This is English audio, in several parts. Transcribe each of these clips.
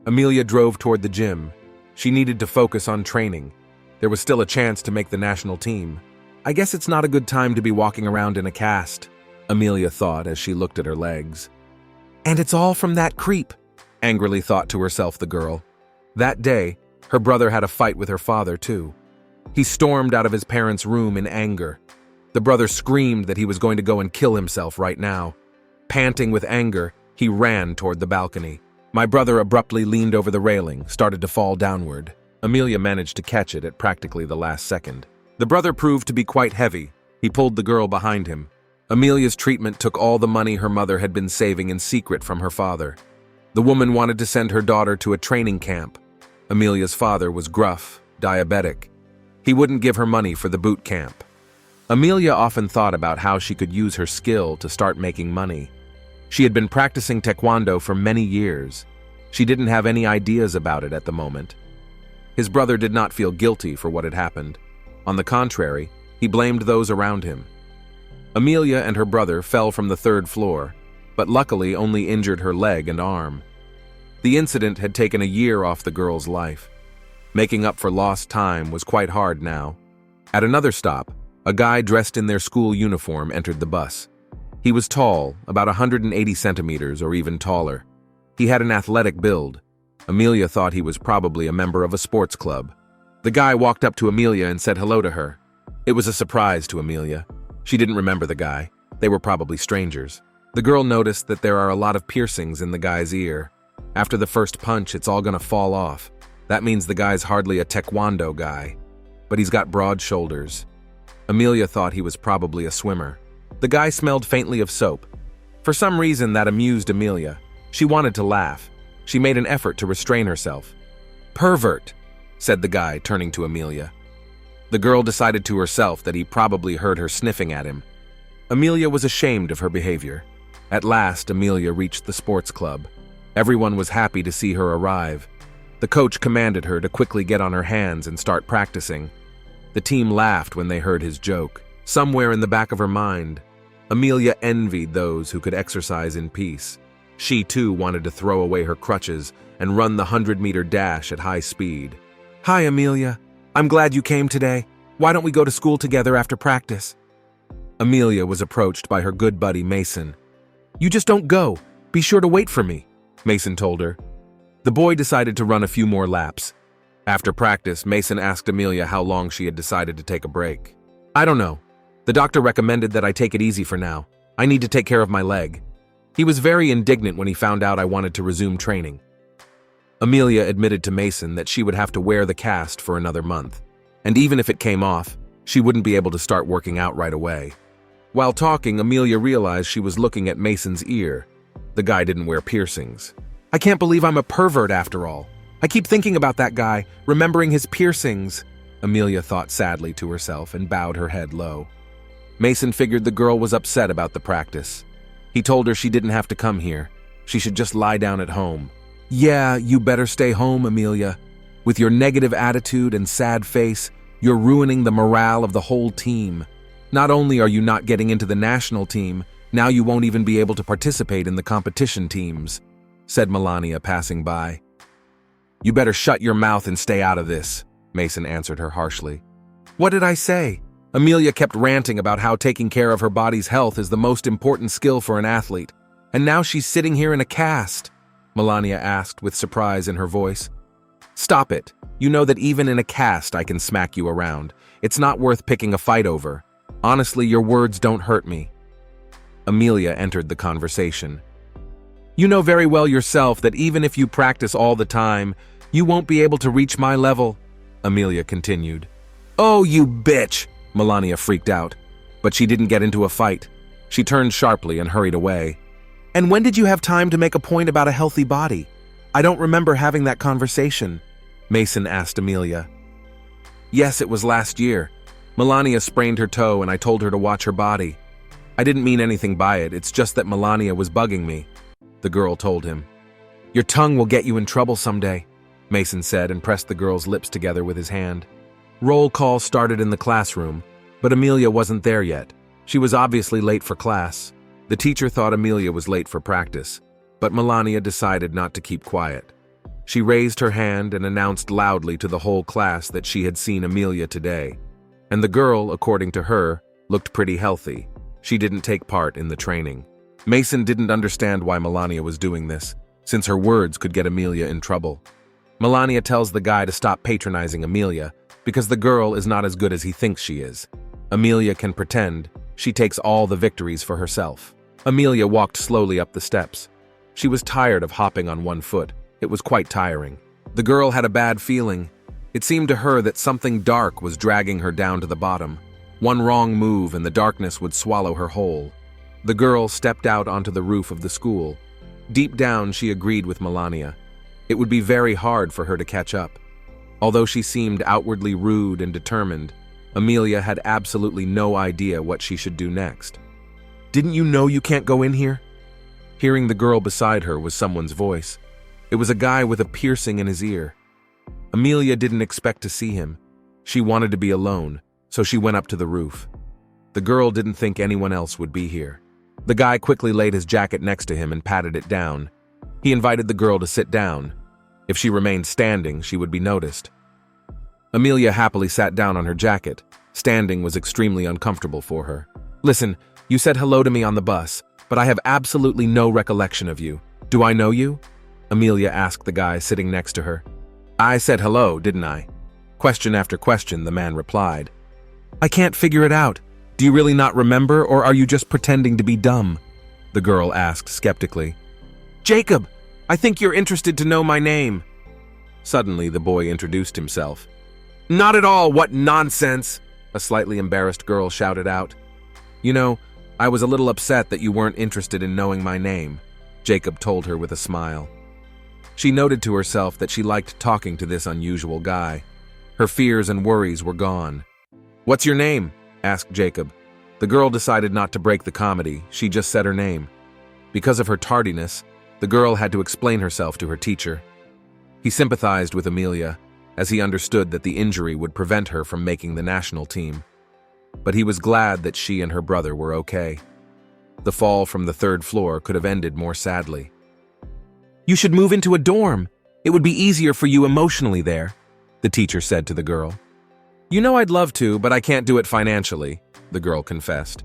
Amelia drove toward the gym. She needed to focus on training. There was still a chance to make the national team. I guess it's not a good time to be walking around in a cast, Amelia thought as she looked at her legs. And it's all from that creep, angrily thought to herself the girl. That day, her brother had a fight with her father too. He stormed out of his parents' room in anger. The brother screamed that he was going to go and kill himself right now. Panting with anger, he ran toward the balcony. My brother abruptly leaned over the railing, started to fall downward. Amelia managed to catch it at practically the last second. The brother proved to be quite heavy. He pulled the girl behind him. Amelia's treatment took all the money her mother had been saving in secret from her father. The woman wanted to send her daughter to a training camp. Amelia's father was gruff, diabetic. He wouldn't give her money for the boot camp. Amelia often thought about how she could use her skill to start making money. She had been practicing taekwondo for many years. She didn't have any ideas about it at the moment. His brother did not feel guilty for what had happened. On the contrary, he blamed those around him. Amelia and her brother fell from the third floor, but luckily only injured her leg and arm. The incident had taken a year off the girl's life. Making up for lost time was quite hard now. At another stop, a guy dressed in their school uniform entered the bus. He was tall, about 180 centimeters or even taller. He had an athletic build. Amelia thought he was probably a member of a sports club. The guy walked up to Amelia and said hello to her. It was a surprise to Amelia. She didn't remember the guy. They were probably strangers. The girl noticed that there are a lot of piercings in the guy's ear. After the first punch, it's all gonna fall off. That means the guy's hardly a taekwondo guy, but he's got broad shoulders. Amelia thought he was probably a swimmer. The guy smelled faintly of soap. For some reason that amused Amelia. She wanted to laugh. She made an effort to restrain herself. "Pervert," said the guy, turning to Amelia. The girl decided to herself that he probably heard her sniffing at him. Amelia was ashamed of her behavior. At last, Amelia reached the sports club. Everyone was happy to see her arrive. The coach commanded her to quickly get on her hands and start practicing. The team laughed when they heard his joke. Somewhere in the back of her mind, Amelia envied those who could exercise in peace. She too wanted to throw away her crutches and run the 100-meter dash at high speed. "Hi, Amelia. I'm glad you came today. Why don't we go to school together after practice?" Amelia was approached by her good buddy Mason. "You just don't go. Be sure to wait for me," Mason told her. The boy decided to run a few more laps. After practice, Mason asked Amelia how long she had decided to take a break. "I don't know. The doctor recommended that I take it easy for now. I need to take care of my leg." He was very indignant when he found out I wanted to resume training. Amelia admitted to Mason that she would have to wear the cast for another month, and even if it came off, she wouldn't be able to start working out right away. While talking, Amelia realized she was looking at Mason's ear. The guy didn't wear piercings. "I can't believe I'm a pervert after all. I keep thinking about that guy, remembering his piercings," Amelia thought sadly to herself and bowed her head low. Mason figured the girl was upset about the practice. He told her she didn't have to come here. She should just lie down at home. "Yeah, you better stay home, Amelia. With your negative attitude and sad face, you're ruining the morale of the whole team. Not only are you not getting into the national team, now you won't even be able to participate in the competition teams," said Melania passing by. "You better shut your mouth and stay out of this," Mason answered her harshly. "What did I say?" Amelia kept ranting about how taking care of her body's health is the most important skill for an athlete. "And now she's sitting here in a cast?" Melania asked with surprise in her voice. "Stop it. You know that even in a cast I can smack you around. It's not worth picking a fight over. Honestly, your words don't hurt me." Amelia entered the conversation. "You know very well yourself that even if you practice all the time, you won't be able to reach my level," Amelia continued. "Oh, you bitch!" Melania freaked out. But she didn't get into a fight. She turned sharply and hurried away. "And when did you have time to make a point about a healthy body? I don't remember having that conversation," Mason asked Amelia. "Yes, it was last year. Melania sprained her toe and I told her to watch her body. I didn't mean anything by it, it's just that Melania was bugging me," the girl told him. "Your tongue will get you in trouble someday," Mason said and pressed the girl's lips together with his hand. Roll call started in the classroom, but Amelia wasn't there yet. She was obviously late for class. The teacher thought Amelia was late for practice, but Melania decided not to keep quiet. She raised her hand and announced loudly to the whole class that she had seen Amelia today. And the girl, according to her, looked pretty healthy. She didn't take part in the training. Mason didn't understand why Melania was doing this, since her words could get Amelia in trouble. Melania tells the guy to stop patronizing Amelia because the girl is not as good as he thinks she is. Amelia can pretend. She takes all the victories for herself. Amelia walked slowly up the steps. She was tired of hopping on one foot. It was quite tiring. The girl had a bad feeling. It seemed to her that something dark was dragging her down to the bottom. One wrong move and the darkness would swallow her whole. The girl stepped out onto the roof of the school. Deep down, she agreed with Melania. It would be very hard for her to catch up. Although she seemed outwardly rude and determined, Amelia had absolutely no idea what she should do next. "Didn't you know you can't go in here?" Hearing the girl beside her was someone's voice. It was a guy with a piercing in his ear. Amelia didn't expect to see him. She wanted to be alone, so she went up to the roof. The girl didn't think anyone else would be here. The guy quickly laid his jacket next to him and patted it down. He invited the girl to sit down. If she remained standing, she would be noticed. Amelia happily sat down on her jacket. Standing was extremely uncomfortable for her. "Listen, you said hello to me on the bus, but I have absolutely no recollection of you. Do I know you?" Amelia asked the guy sitting next to her. "I said hello, didn't I?" Question after question, the man replied. "I can't figure it out. Do you really not remember, or are you just pretending to be dumb?" the girl asked skeptically. "Jacob, I think you're interested to know my name." Suddenly, the boy introduced himself. "Not at all, what nonsense!" a slightly embarrassed girl shouted out. "You know, I was a little upset that you weren't interested in knowing my name," Jacob told her with a smile. She noted to herself that she liked talking to this unusual guy. Her fears and worries were gone. "What's your name?" asked Jacob. The girl decided not to break the comedy. She just said her name. Because of her tardiness, the girl had to explain herself to her teacher. He sympathized with Amelia, as he understood that the injury would prevent her from making the national team. But he was glad that she and her brother were okay. The fall from the third floor could have ended more sadly. "You should move into a dorm. It would be easier for you emotionally there," the teacher said to the girl. "You know I'd love to, but I can't do it financially," the girl confessed.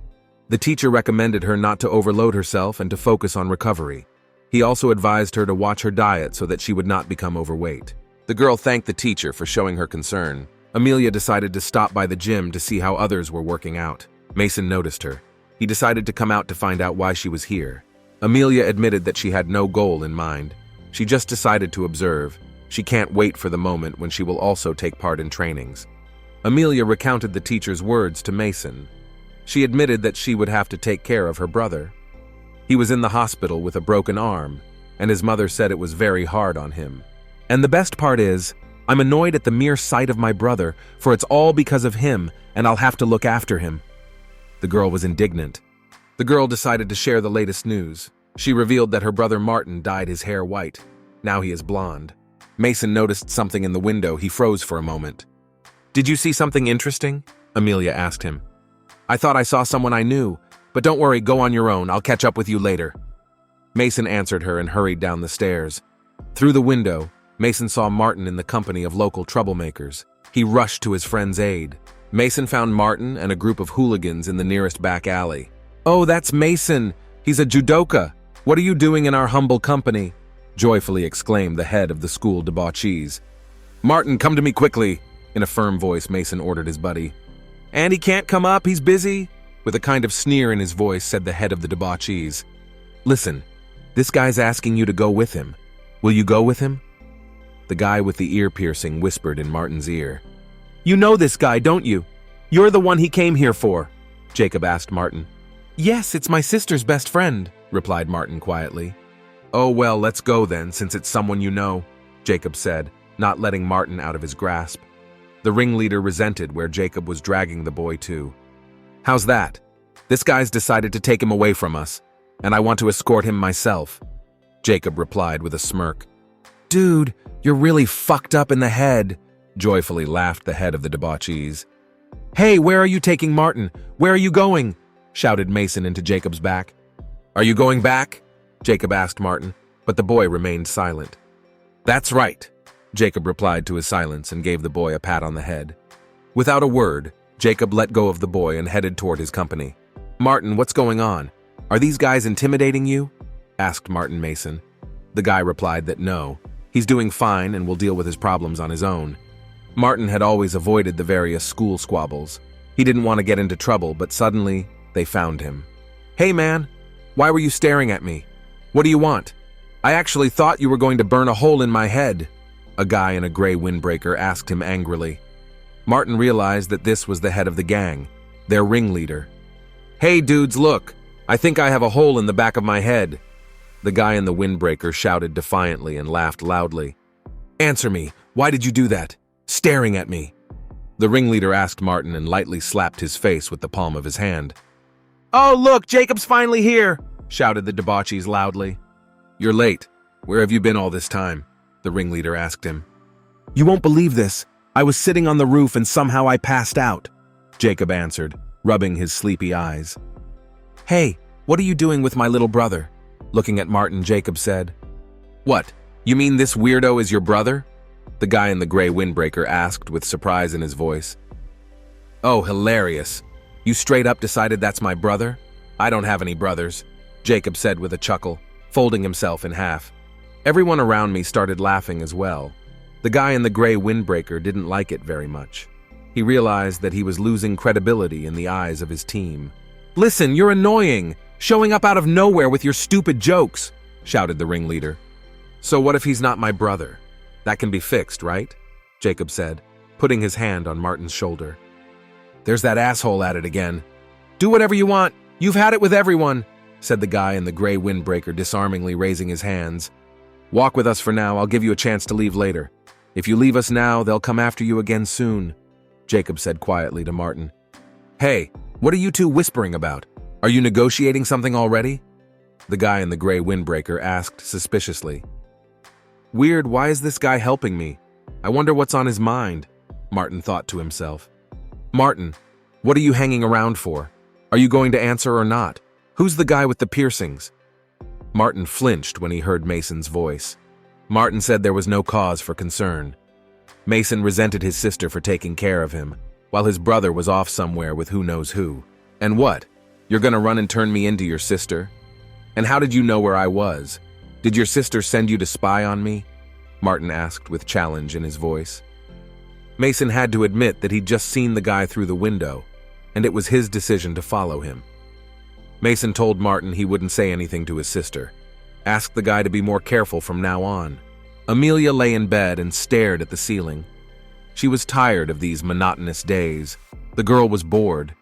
The teacher recommended her not to overload herself and to focus on recovery. He also advised her to watch her diet so that she would not become overweight. The girl thanked the teacher for showing her concern. Amelia decided to stop by the gym to see how others were working out. Mason noticed her. He decided to come out to find out why she was here. Amelia admitted that she had no goal in mind. She just decided to observe. She can't wait for the moment when she will also take part in trainings. Amelia recounted the teacher's words to Mason. She admitted that she would have to take care of her brother. He was in the hospital with a broken arm, and his mother said it was very hard on him. "And the best part is, I'm annoyed at the mere sight of my brother, for it's all because of him, and I'll have to look after him." The girl was indignant. The girl decided to share the latest news. She revealed that her brother Martin dyed his hair white. Now he is blonde. Mason noticed something in the window. He froze for a moment. "Did you see something interesting?" Amelia asked him. "I thought I saw someone I knew, but don't worry, go on your own. I'll catch up with you later." Mason answered her and hurried down the stairs. Through the window, Mason saw Martin in the company of local troublemakers. He rushed to his friend's aid. Mason found Martin and a group of hooligans in the nearest back alley. "Oh, that's Mason. He's a judoka. What are you doing in our humble company?" joyfully exclaimed the head of the school debauchees. "Martin, come to me quickly," in a firm voice Mason ordered his buddy. "And he can't come up, he's busy," with a kind of sneer in his voice said the head of the debauchees. "Listen, this guy's asking you to go with him. Will you go with him?" The guy with the ear piercing whispered in Martin's ear. "You know this guy, don't you? You're the one he came here for," Jacob asked Martin. "Yes, it's my sister's best friend," replied Martin quietly. "Oh well, let's go then, since it's someone you know," Jacob said, not letting Martin out of his grasp. The ringleader resented where Jacob was dragging the boy to. "How's that? This guy's decided to take him away from us, and I want to escort him myself," Jacob replied with a smirk. "Dude, you're really fucked up in the head," joyfully laughed the head of the debauchees. "Hey, where are you taking Martin? Where are you going?" shouted Mason into Jacob's back. "Are you going back?" Jacob asked Martin, but the boy remained silent. That's right, Jacob replied to his silence and gave the boy a pat on the head. Without a word, Jacob let go of the boy and headed toward his company. Martin, what's going on? Are these guys intimidating you? Asked Martin Mason. The guy replied that no, he's doing fine and will deal with his problems on his own. Martin had always avoided the various school squabbles. He didn't want to get into trouble, but suddenly, they found him. Hey man, why were you staring at me? What do you want? I actually thought you were going to burn a hole in my head, a guy in a gray windbreaker asked him angrily. Martin realized that this was the head of the gang, their ringleader. Hey dudes, look, I think I have a hole in the back of my head. The guy in the windbreaker shouted defiantly and laughed loudly. Answer me, why did you do that? Staring at me. The ringleader asked Martin and lightly slapped his face with the palm of his hand. Oh look, Jacob's finally here, shouted the debauchees loudly. You're late. Where have you been all this time? The ringleader asked him. You won't believe this. I was sitting on the roof and somehow I passed out, Jacob answered, rubbing his sleepy eyes. Hey, what are you doing with my little brother? Looking at Martin, Jacob said. What, you mean this weirdo is your brother? The guy in the gray windbreaker asked with surprise in his voice. Oh, hilarious. You straight up decided that's my brother? I don't have any brothers, Jacob said with a chuckle, folding himself in half. Everyone around me started laughing as well. The guy in the gray windbreaker didn't like it very much. He realized that he was losing credibility in the eyes of his team. Listen, you're annoying, showing up out of nowhere with your stupid jokes, shouted the ringleader. So what if he's not my brother? That can be fixed, right? Jacob said, putting his hand on Martin's shoulder. There's that asshole at it again. Do whatever you want. You've had it with everyone, said the guy in the gray windbreaker, disarmingly raising his hands. Walk with us for now. I'll give you a chance to leave later. If you leave us now, they'll come after you again soon, Jacob said quietly to Martin. Hey, what are you two whispering about? Are you negotiating something already? The guy in the gray windbreaker asked suspiciously. Weird, why is this guy helping me? I wonder what's on his mind, Martin thought to himself. Martin, what are you hanging around for? Are you going to answer or not? Who's the guy with the piercings? Martin flinched when he heard Mason's voice. Martin said there was no cause for concern. Mason resented his sister for taking care of him, while his brother was off somewhere with who knows who. And what? You're gonna run and turn me into your sister? And how did you know where I was? Did your sister send you to spy on me? Martin asked with challenge in his voice. Mason had to admit that he'd just seen the guy through the window, and it was his decision to follow him. Mason told Martin he wouldn't say anything to his sister. Asked the guy to be more careful from now on. Amelia lay in bed and stared at the ceiling. She was tired of these monotonous days. The girl was bored.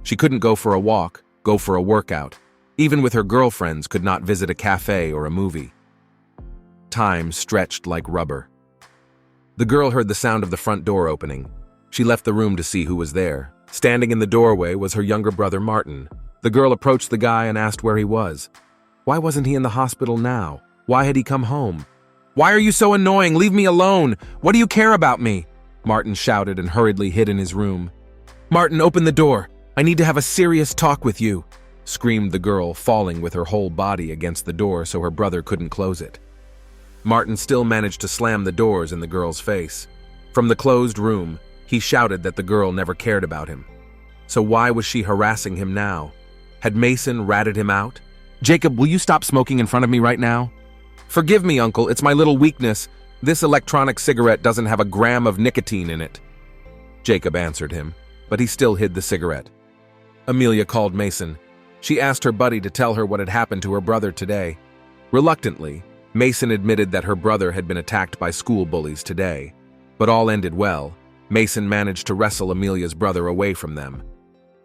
She couldn't go for a walk, go for a workout. Even with her girlfriends, could not visit a cafe or a movie. Time stretched like rubber. The girl heard the sound of the front door opening. She left the room to see who was there. Standing in the doorway was her younger brother, Martin. The girl approached the guy and asked where he was. Why wasn't he in the hospital now? Why had he come home? Why are you so annoying? Leave me alone! What do you care about me? Martin shouted and hurriedly hid in his room. Martin, open the door. I need to have a serious talk with you, screamed the girl, falling with her whole body against the door so her brother couldn't close it. Martin still managed to slam the doors in the girl's face. From the closed room, he shouted that the girl never cared about him. So why was she harassing him now? Had Mason ratted him out? Jacob, will you stop smoking in front of me right now? Forgive me, Uncle, it's my little weakness. This electronic cigarette doesn't have a gram of nicotine in it. Jacob answered him, but he still hid the cigarette. Amelia called Mason. She asked her buddy to tell her what had happened to her brother today. Reluctantly, Mason admitted that her brother had been attacked by school bullies today. But all ended well. Mason managed to wrestle Amelia's brother away from them.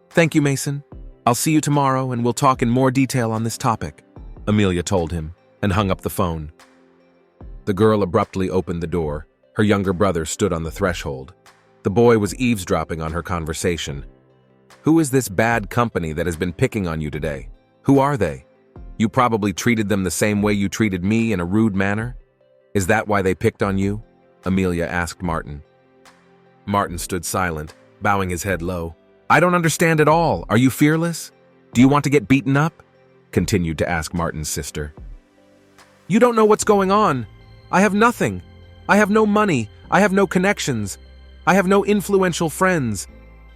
Thank you, Mason. I'll see you tomorrow and we'll talk in more detail on this topic, Amelia told him, and hung up the phone. The girl abruptly opened the door. Her younger brother stood on the threshold. The boy was eavesdropping on her conversation. Who is this bad company that has been picking on you today? Who are they? You probably treated them the same way you treated me, in a rude manner? Is that why they picked on you? Amelia asked Martin. Martin stood silent, bowing his head low. I don't understand at all. Are you fearless? Do you want to get beaten up? Continued to ask Martin's sister. You don't know what's going on. I have nothing. I have no money. I have no connections. I have no influential friends.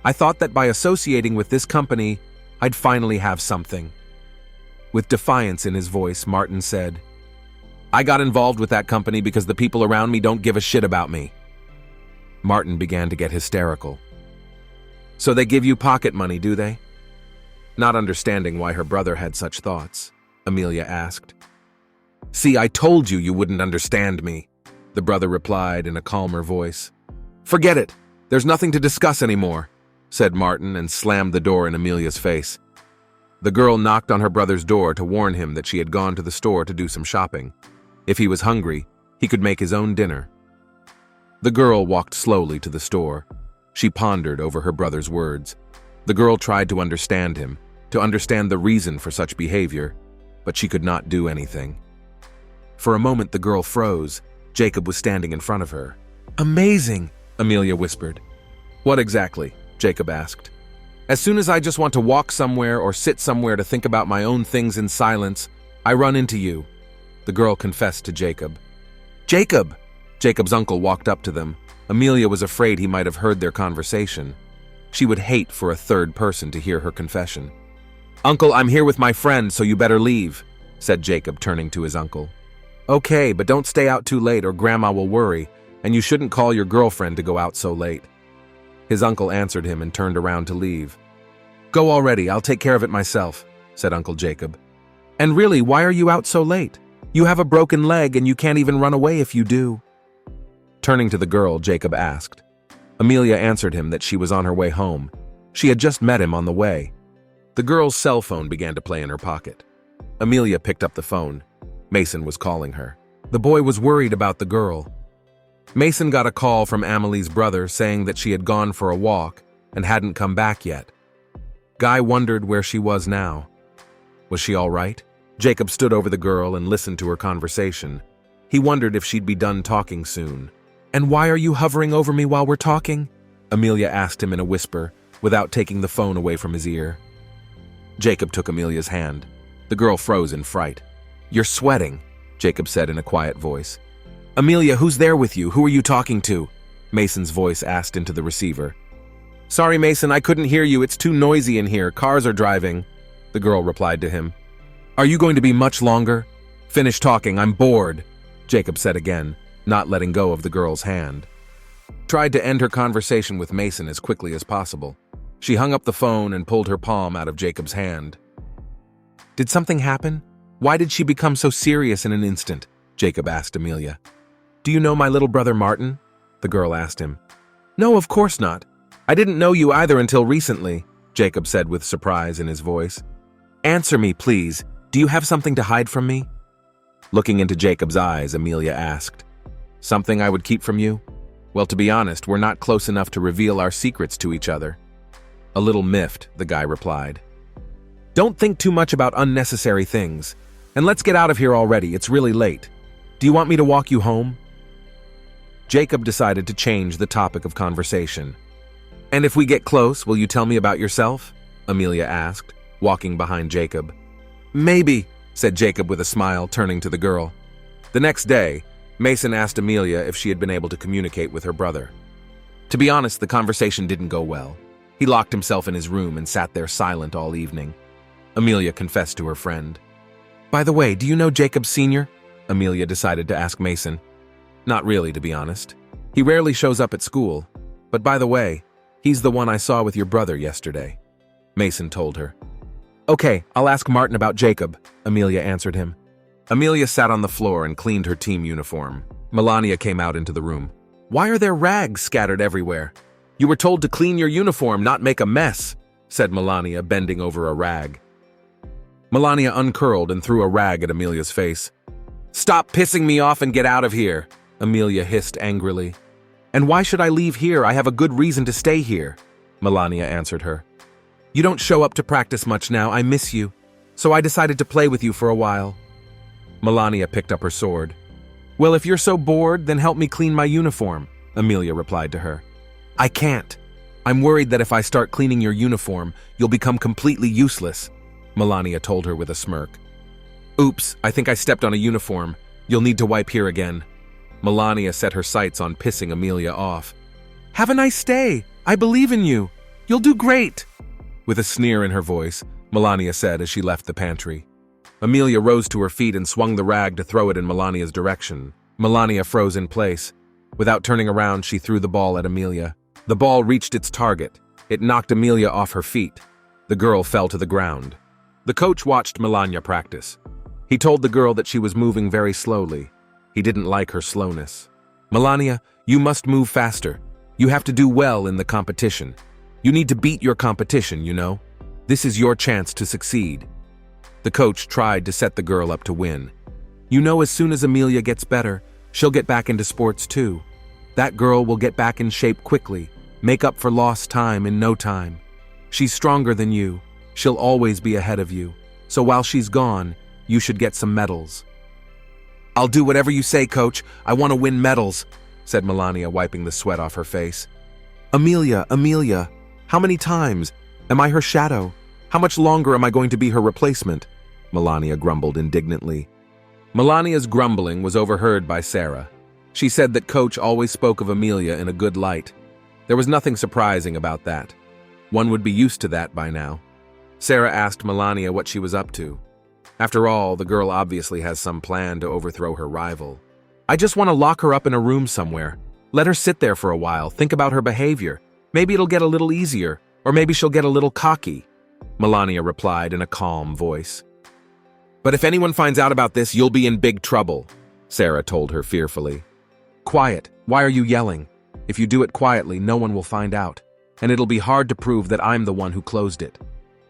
I thought that by associating with this company, I'd finally have something." With defiance in his voice, Martin said, "I got involved with that company because the people around me don't give a shit about me." Martin began to get hysterical. "So they give you pocket money, do they?" Not understanding why her brother had such thoughts, Amelia asked. "See, I told you wouldn't understand me," the brother replied in a calmer voice. "Forget it. There's nothing to discuss anymore," said Martin and slammed the door in Amelia's face. The girl knocked on her brother's door to warn him that she had gone to the store to do some shopping. If he was hungry, he could make his own dinner. The girl walked slowly to the store. She pondered over her brother's words. The girl tried to understand him, to understand the reason for such behavior, but she could not do anything. For a moment the girl froze. Jacob was standing in front of her. "Amazing," Amelia whispered. "What exactly?" Jacob asked. "As soon as I just want to walk somewhere or sit somewhere to think about my own things in silence, I run into you," the girl confessed to Jacob. "Jacob!" Jacob's uncle walked up to them. Amelia was afraid he might have heard their conversation. She would hate for a third person to hear her confession. "Uncle, I'm here with my friend, so you better leave," said Jacob, turning to his uncle. "Okay, but don't stay out too late or Grandma will worry, and you shouldn't call your girlfriend to go out so late." His uncle answered him and turned around to leave. "Go already, I'll take care of it myself," said Uncle Jacob. "And really, why are you out so late? You have a broken leg and you can't even run away if you do." Turning to the girl, Jacob asked. Amelia answered him that she was on her way home. She had just met him on the way. The girl's cell phone began to play in her pocket. Amelia picked up the phone. Mason was calling her. The boy was worried about the girl. Mason got a call from Amelie's brother saying that she had gone for a walk and hadn't come back yet. Guy wondered where she was now. Was she all right? Jacob stood over the girl and listened to her conversation. He wondered if she'd be done talking soon. "And why are you hovering over me while we're talking?" Amelia asked him in a whisper, without taking the phone away from his ear. Jacob took Amelia's hand. The girl froze in fright. "You're sweating," Jacob said in a quiet voice. "Amelia, who's there with you? Who are you talking to?" Mason's voice asked into the receiver. "Sorry, Mason, I couldn't hear you. It's too noisy in here. Cars are driving," the girl replied to him. "Are you going to be much longer?" "Finish talking, I'm bored," Jacob said again, not letting go of the girl's hand. Tried to end her conversation with Mason as quickly as possible. She hung up the phone and pulled her palm out of Jacob's hand. "Did something happen? Why did she become so serious in an instant?" Jacob asked Amelia. "Do you know my little brother Martin?" the girl asked him. "No, of course not. I didn't know you either until recently," Jacob said with surprise in his voice. "Answer me, please. Do you have something to hide from me?" Looking into Jacob's eyes, Amelia asked. "Something I would keep from you? Well, to be honest, we're not close enough to reveal our secrets to each other." A little miffed, the guy replied. "Don't think too much about unnecessary things. And let's get out of here already, it's really late. Do you want me to walk you home?" Jacob decided to change the topic of conversation. "And if we get close, will you tell me about yourself?" Amelia asked, walking behind Jacob. "Maybe," said Jacob with a smile, turning to the girl. The next day, Mason asked Amelia if she had been able to communicate with her brother. To be honest, the conversation didn't go well. He locked himself in his room and sat there silent all evening. Amelia confessed to her friend. "By the way, do you know Jacob Sr.?" Amelia decided to ask Mason. "Not really, to be honest. He rarely shows up at school. But by the way, he's the one I saw with your brother yesterday," Mason told her. "Okay, I'll ask Martin about Jacob," Amelia answered him. Amelia sat on the floor and cleaned her team uniform. Melania came out into the room. "Why are there rags scattered everywhere? You were told to clean your uniform, not make a mess," said Melania, bending over a rag. Melania uncurled and threw a rag at Amelia's face. "Stop pissing me off and get out of here," Amelia hissed angrily. "And why should I leave here? I have a good reason to stay here," Melania answered her. "You don't show up to practice much now, I miss you. So I decided to play with you for a while." Melania picked up her sword. "Well, if you're so bored, then help me clean my uniform," Amelia replied to her. "I can't. I'm worried that if I start cleaning your uniform, you'll become completely useless," Melania told her with a smirk. "Oops, I think I stepped on a uniform. You'll need to wipe here again," Melania set her sights on pissing Amelia off. "Have a nice day. I believe in you. You'll do great." With a sneer in her voice, Melania said as she left the pantry. Amelia rose to her feet and swung the rag to throw it in Melania's direction. Melania froze in place. Without turning around, she threw the ball at Amelia. The ball reached its target. It knocked Amelia off her feet. The girl fell to the ground. The coach watched Melania practice. He told the girl that she was moving very slowly. He didn't like her slowness. "Melania, you must move faster. You have to do well in the competition. You need to beat your competition, you know. This is your chance to succeed." The coach tried to set the girl up to win. "You know, as soon as Amelia gets better, she'll get back into sports too. That girl will get back in shape quickly, make up for lost time in no time. She's stronger than you. She'll always be ahead of you. So while she's gone, you should get some medals." "I'll do whatever you say, coach. I want to win medals," said Melania, wiping the sweat off her face. Amelia, how many times? Am I her shadow? How much longer am I going to be her replacement?" Melania grumbled indignantly. Melania's grumbling was overheard by Sarah. She said that Coach always spoke of Amelia in a good light. There was nothing surprising about that. One would be used to that by now. Sarah asked Melania what she was up to. After all, the girl obviously has some plan to overthrow her rival. "I just want to lock her up in a room somewhere. Let her sit there for a while, think about her behavior. Maybe it'll get a little easier, or maybe she'll get a little cocky," Melania replied in a calm voice. "But if anyone finds out about this, you'll be in big trouble," Sarah told her fearfully. "Quiet. Why are you yelling? If you do it quietly, no one will find out, and it'll be hard to prove that I'm the one who closed it,"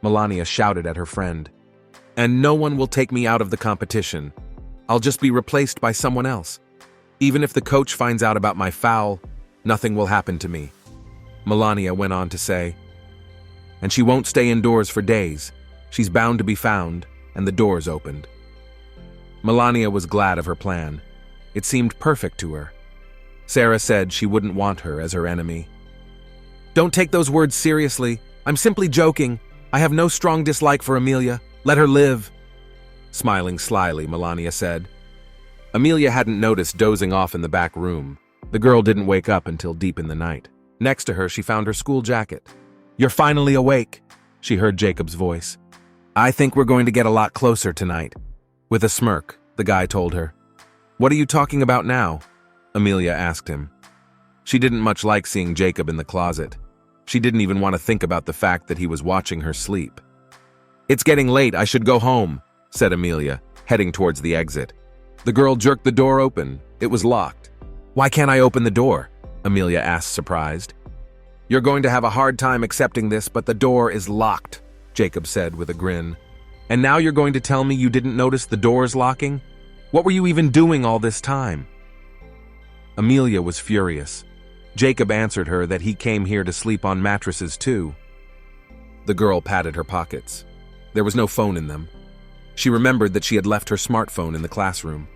Melania shouted at her friend. "And no one will take me out of the competition. I'll just be replaced by someone else. Even if the coach finds out about my foul, nothing will happen to me," Melania went on to say. "And she won't stay indoors for days. She's bound to be found," and the doors opened. Melania was glad of her plan. It seemed perfect to her. Sarah said she wouldn't want her as her enemy. "Don't take those words seriously. I'm simply joking. I have no strong dislike for Amelia. Let her live." Smiling slyly, Melania said. Amelia hadn't noticed dozing off in the back room. The girl didn't wake up until deep in the night. Next to her, she found her school jacket. "You're finally awake," she heard Jacob's voice. "I think we're going to get a lot closer tonight." With a smirk, the guy told her. "What are you talking about now?" Amelia asked him. She didn't much like seeing Jacob in the closet. She didn't even want to think about the fact that he was watching her sleep. "It's getting late, I should go home," said Amelia, heading towards the exit. The girl jerked the door open. It was locked. "Why can't I open the door?" Amelia asked, surprised. "You're going to have a hard time accepting this, but the door is locked," Jacob said with a grin. "And now you're going to tell me you didn't notice the doors locking? What were you even doing all this time?" Amelia was furious. Jacob answered her that he came here to sleep on mattresses too. The girl patted her pockets. There was no phone in them. She remembered that she had left her smartphone in the classroom.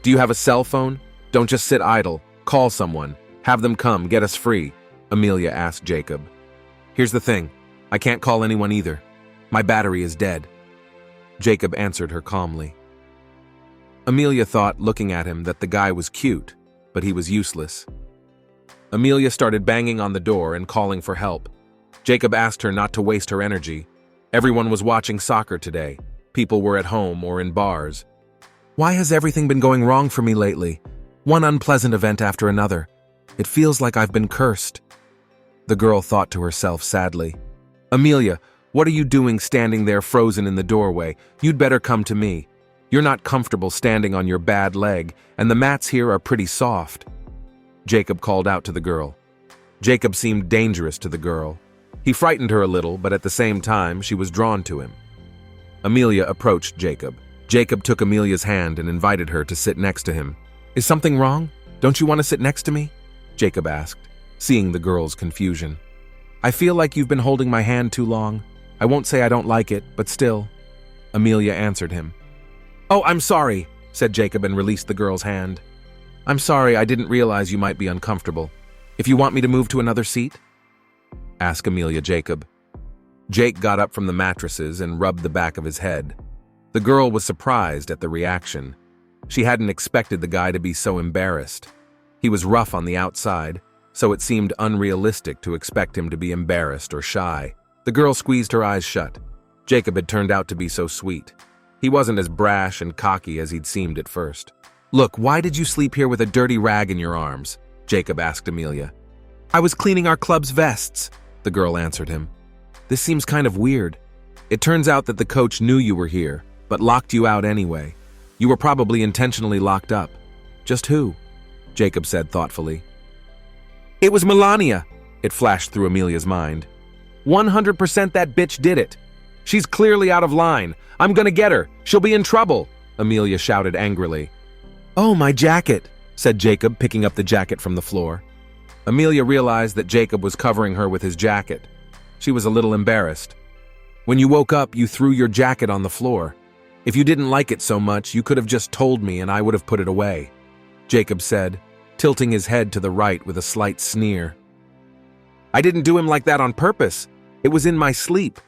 "Do you have a cell phone? Don't just sit idle. Call someone. Have them come, get us free," Amelia asked Jacob. "Here's the thing. I can't call anyone either. My battery is dead." Jacob answered her calmly. Amelia thought, looking at him, that the guy was cute, but he was useless. Amelia started banging on the door and calling for help. Jacob asked her not to waste her energy. Everyone was watching soccer today. People were at home or in bars. "Why has everything been going wrong for me lately? One unpleasant event after another. It feels like I've been cursed." The girl thought to herself sadly. "Amelia, what are you doing standing there frozen in the doorway? You'd better come to me. You're not comfortable standing on your bad leg, and the mats here are pretty soft." Jacob called out to the girl. Jacob seemed dangerous to the girl. He frightened her a little, but at the same time, she was drawn to him. Amelia approached Jacob. Jacob took Amelia's hand and invited her to sit next to him. "Is something wrong? Don't you want to sit next to me?" Jacob asked, seeing the girl's confusion. "I feel like you've been holding my hand too long. I won't say I don't like it, but still." Amelia answered him. "Oh, I'm sorry," said Jacob and released the girl's hand. "I'm sorry, I didn't realize you might be uncomfortable. If you want me to move to another seat?" asked Amelia Jacob. Jake got up from the mattresses and rubbed the back of his head. The girl was surprised at the reaction. She hadn't expected the guy to be so embarrassed. He was rough on the outside, so it seemed unrealistic to expect him to be embarrassed or shy. The girl squeezed her eyes shut. Jacob had turned out to be so sweet. He wasn't as brash and cocky as he'd seemed at first. "Look, why did you sleep here with a dirty rag in your arms?" Jacob asked Amelia. "I was cleaning our club's vests," the girl answered him. "This seems kind of weird. It turns out that the coach knew you were here, but locked you out anyway. You were probably intentionally locked up. Just who?" Jacob said thoughtfully. "It was Melania," it flashed through Amelia's mind. 100% that bitch did it. "She's clearly out of line. I'm gonna get her. She'll be in trouble," Amelia shouted angrily. "Oh, my jacket," said Jacob, picking up the jacket from the floor. Amelia realized that Jacob was covering her with his jacket. She was a little embarrassed. "When you woke up, you threw your jacket on the floor. If you didn't like it so much, you could have just told me and I would have put it away," Jacob said, tilting his head to the right with a slight sneer. "I didn't do him like that on purpose. It was in my sleep,"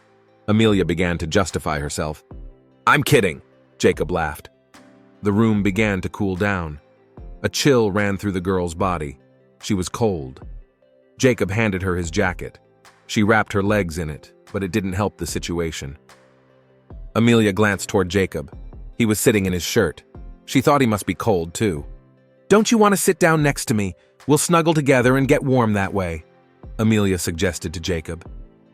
Amelia began to justify herself. "I'm kidding," Jacob laughed. The room began to cool down. A chill ran through the girl's body. She was cold. Jacob handed her his jacket. She wrapped her legs in it, but it didn't help the situation. Amelia glanced toward Jacob. He was sitting in his shirt. She thought he must be cold, too. "Don't you want to sit down next to me? We'll snuggle together and get warm that way," Amelia suggested to Jacob.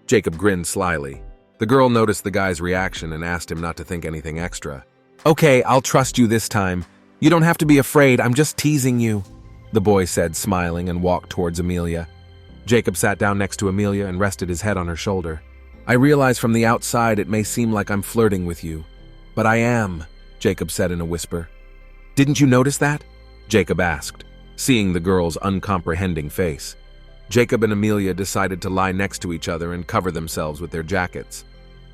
Jacob grinned slyly. The girl noticed the guy's reaction and asked him not to think anything extra. "Okay, I'll trust you this time. You don't have to be afraid, I'm just teasing you," the boy said, smiling, and walked towards Amelia. Jacob sat down next to Amelia and rested his head on her shoulder. "I realize from the outside it may seem like I'm flirting with you, but I am," Jacob said in a whisper. "Didn't you notice that?" Jacob asked, seeing the girl's uncomprehending face. Jacob and Amelia decided to lie next to each other and cover themselves with their jackets.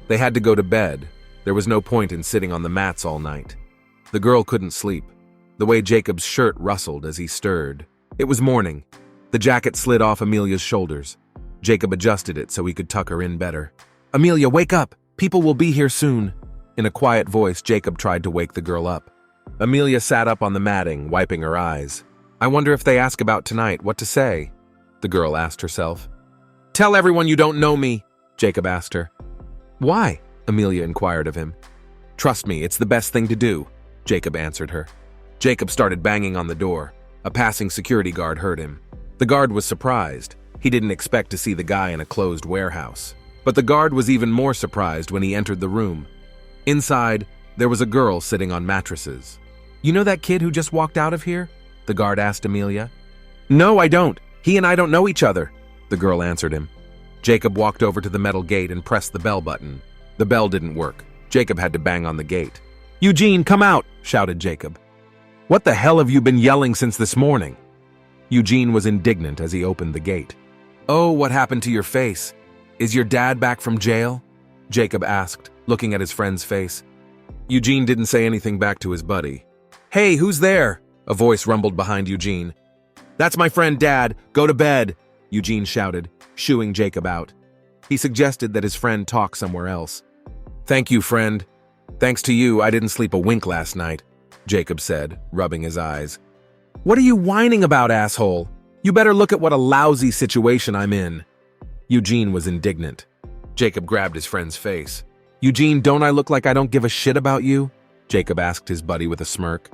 They had to go to bed. There was no point in sitting on the mats all night. The girl couldn't sleep. The way Jacob's shirt rustled as he stirred. It was morning. The jacket slid off Amelia's shoulders. Jacob adjusted it so he could tuck her in better. "Amelia, wake up! People will be here soon." In a quiet voice, Jacob tried to wake the girl up. Amelia sat up on the matting, wiping her eyes. "I wonder if they ask about tonight, what to say?" the girl asked herself. "Tell everyone you don't know me," Jacob asked her. "Why?" Amelia inquired of him. "Trust me, it's the best thing to do," Jacob answered her. Jacob started banging on the door. A passing security guard heard him. The guard was surprised. He didn't expect to see the guy in a closed warehouse. But the guard was even more surprised when he entered the room. Inside, there was a girl sitting on mattresses. "You know that kid who just walked out of here?" the guard asked Amelia. "No, I don't. He and I don't know each other," the girl answered him. Jacob walked over to the metal gate and pressed the bell button. The bell didn't work. Jacob had to bang on the gate. "Eugene, come out!" shouted Jacob. "What the hell have you been yelling since this morning?" Eugene was indignant as he opened the gate. "Oh, what happened to your face? Is your dad back from jail?" Jacob asked, looking at his friend's face. Eugene didn't say anything back to his buddy. "Hey, who's there?" a voice rumbled behind Eugene. "That's my friend Dad. Go to bed," Eugene shouted, shooing Jacob out. He suggested that his friend talk somewhere else. "Thank you, friend. Thanks to you, I didn't sleep a wink last night," Jacob said, rubbing his eyes. "What are you whining about, asshole? You better look at what a lousy situation I'm in." Eugene was indignant. Jacob grabbed his friend's face. "Eugene, don't I look like I don't give a shit about you?" Jacob asked his buddy with a smirk.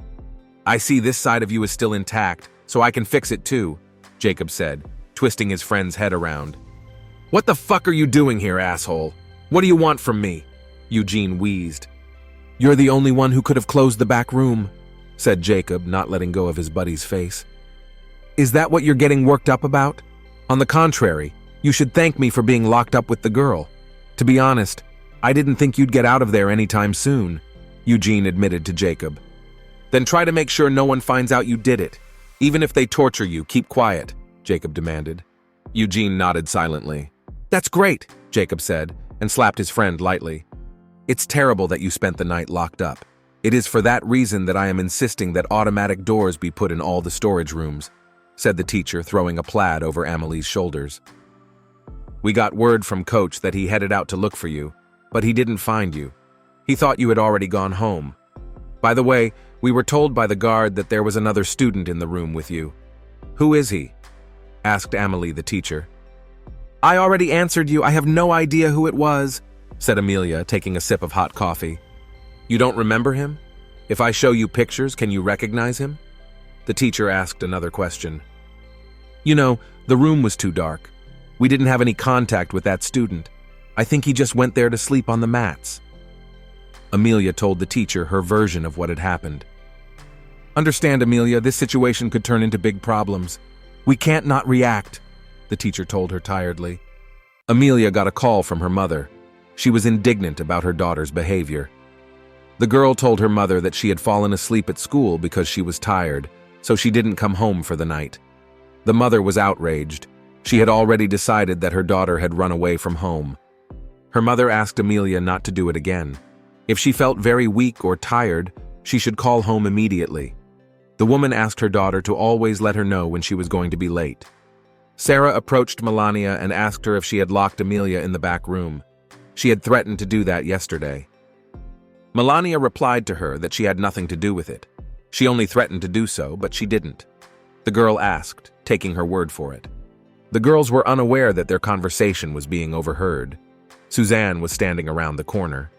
"I see this side of you is still intact, so I can fix it too," Jacob said, twisting his friend's head around. "What the fuck are you doing here, asshole? What do you want from me?" Eugene wheezed. "You're the only one who could have closed the back room," said Jacob, not letting go of his buddy's face. "Is that what you're getting worked up about? On the contrary, you should thank me for being locked up with the girl. To be honest, I didn't think you'd get out of there anytime soon," Eugene admitted to Jacob. "Then try to make sure no one finds out you did it. Even if they torture you, keep quiet," Jacob demanded. Eugene nodded silently. "That's great," Jacob said, and slapped his friend lightly. "It's terrible that you spent the night locked up. It is for that reason that I am insisting that automatic doors be put in all the storage rooms," said the teacher, throwing a plaid over Amelie's shoulders. "We got word from Coach that he headed out to look for you, but he didn't find you. He thought you had already gone home. By the way, We were told by the guard that there was another student in the room with you. Who is he? Asked Amelie, the teacher. I already answered you. I have no idea who it was, said Amelia, taking a sip of hot coffee. You don't remember him? If I show you pictures, can you recognize him? The teacher asked another question. You know, the room was too dark. We didn't have any contact with that student. I think he just went there to sleep on the mats. Amelia told the teacher her version of what had happened. Understand, Amelia, this situation could turn into big problems. We can't not react, the teacher told her tiredly. Amelia got a call from her mother. She was indignant about her daughter's behavior. The girl told her mother that she had fallen asleep at school because she was tired, so she didn't come home for the night. The mother was outraged. She had already decided that her daughter had run away from home. Her mother asked Amelia not to do it again. If she felt very weak or tired, she should call home immediately. The woman asked her daughter to always let her know when she was going to be late. Sarah approached Melania and asked her if she had locked Amelia in the back room. She had threatened to do that yesterday. Melania replied to her that she had nothing to do with it. She only threatened to do so, but she didn't. The girl asked, taking her word for it. The girls were unaware that their conversation was being overheard. Suzanne was standing around the corner.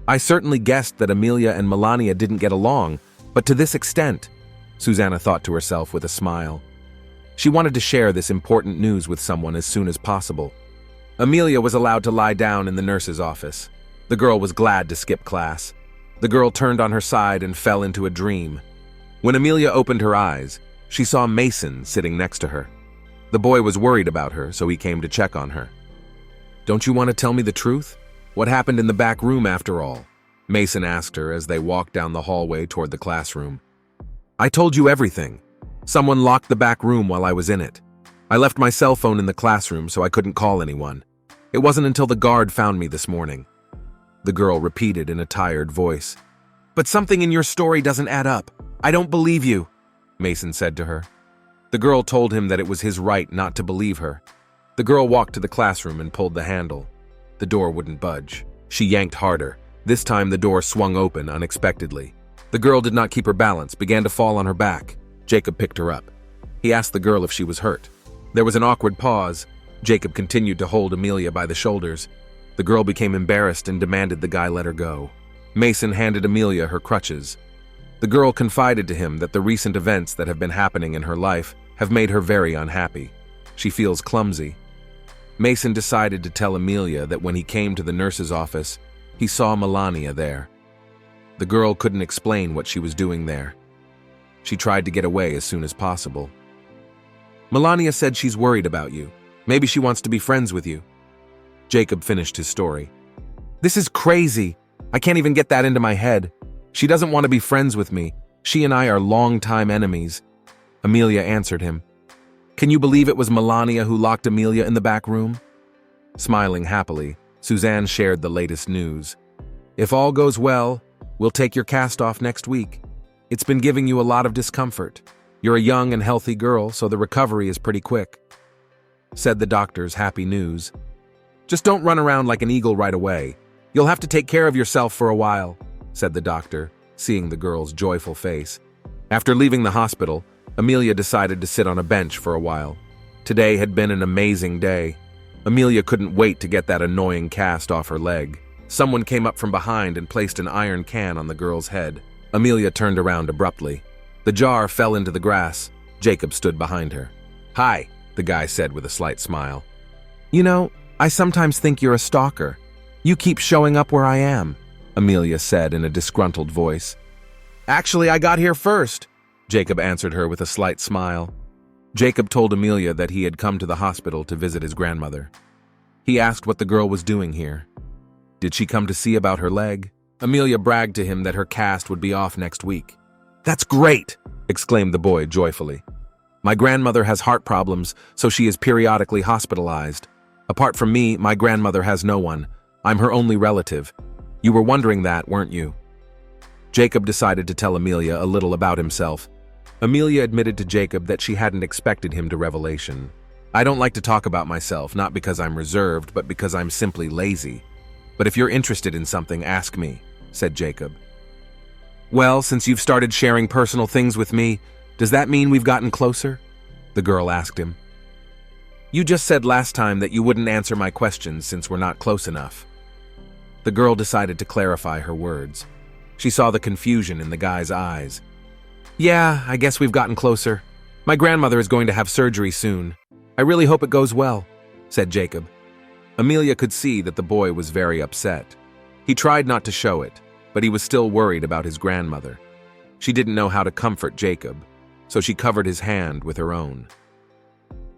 I certainly guessed that Amelia and Melania didn't get along, but to this extent, Susanna thought to herself with a smile. She wanted to share this important news with someone as soon as possible. Amelia was allowed to lie down in the nurse's office. The girl was glad to skip class. The girl turned on her side and fell into a dream. When Amelia opened her eyes, she saw Mason sitting next to her. The boy was worried about her, so he came to check on her. Don't you want to tell me the truth? What happened in the back room after all? Mason asked her as they walked down the hallway toward the classroom. I told you everything. Someone locked the back room while I was in it. I left my cell phone in the classroom so I couldn't call anyone. It wasn't until the guard found me this morning. The girl repeated in a tired voice. But something in your story doesn't add up. I don't believe you, Mason said to her. The girl told him that it was his right not to believe her. The girl walked to the classroom and pulled the handle. The door wouldn't budge. She yanked harder. This time the door swung open unexpectedly. The girl did not keep her balance, began to fall on her back. Jacob picked her up. He asked the girl if she was hurt. There was an awkward pause. Jacob continued to hold Amelia by the shoulders. The girl became embarrassed and demanded the guy let her go. Mason handed Amelia her crutches. The girl confided to him that the recent events that have been happening in her life have made her very unhappy. She feels clumsy. Mason decided to tell Amelia that when he came to the nurse's office, he saw Melania there. The girl couldn't explain what she was doing there. She tried to get away as soon as possible. Melania said she's worried about you. Maybe she wants to be friends with you. Jacob finished his story. This is crazy. I can't even get that into my head. She doesn't want to be friends with me. She and I are longtime enemies. Amelia answered him. Can you believe it was Melania who locked Amelia in the back room? Smiling happily, Suzanne shared the latest news. If all goes well, we'll take your cast off next week. It's been giving you a lot of discomfort. You're a young and healthy girl, so the recovery is pretty quick, said the doctor's happy news. Just don't run around like an eagle right away. You'll have to take care of yourself for a while, said the doctor, seeing the girl's joyful face. After leaving the hospital, Amelia decided to sit on a bench for a while. Today had been an amazing day. Amelia couldn't wait to get that annoying cast off her leg. Someone came up from behind and placed an iron can on the girl's head. Amelia turned around abruptly. The jar fell into the grass. Jacob stood behind her. Hi, the guy said with a slight smile. You know, I sometimes think you're a stalker. You keep showing up where I am, Amelia said in a disgruntled voice. Actually, I got here first, Jacob answered her with a slight smile. Jacob told Amelia that he had come to the hospital to visit his grandmother. He asked what the girl was doing here. Did she come to see about her leg? Amelia bragged to him that her cast would be off next week. That's great, exclaimed the boy joyfully. My grandmother has heart problems, so she is periodically hospitalized. Apart from me, my grandmother has no one. I'm her only relative. You were wondering that, weren't you? Jacob decided to tell Amelia a little about himself. Amelia admitted to Jacob that she hadn't expected him to revelation. I don't like to talk about myself, not because I'm reserved, but because I'm simply lazy. But if you're interested in something, ask me, said Jacob. Well, since you've started sharing personal things with me, does that mean we've gotten closer? The girl asked him. You just said last time that you wouldn't answer my questions since we're not close enough. The girl decided to clarify her words. She saw the confusion in the guy's eyes. Yeah, I guess we've gotten closer. My grandmother is going to have surgery soon. I really hope it goes well, said Jacob. Amelia could see that the boy was very upset. He tried not to show it, but he was still worried about his grandmother. She didn't know how to comfort Jacob, so she covered his hand with her own.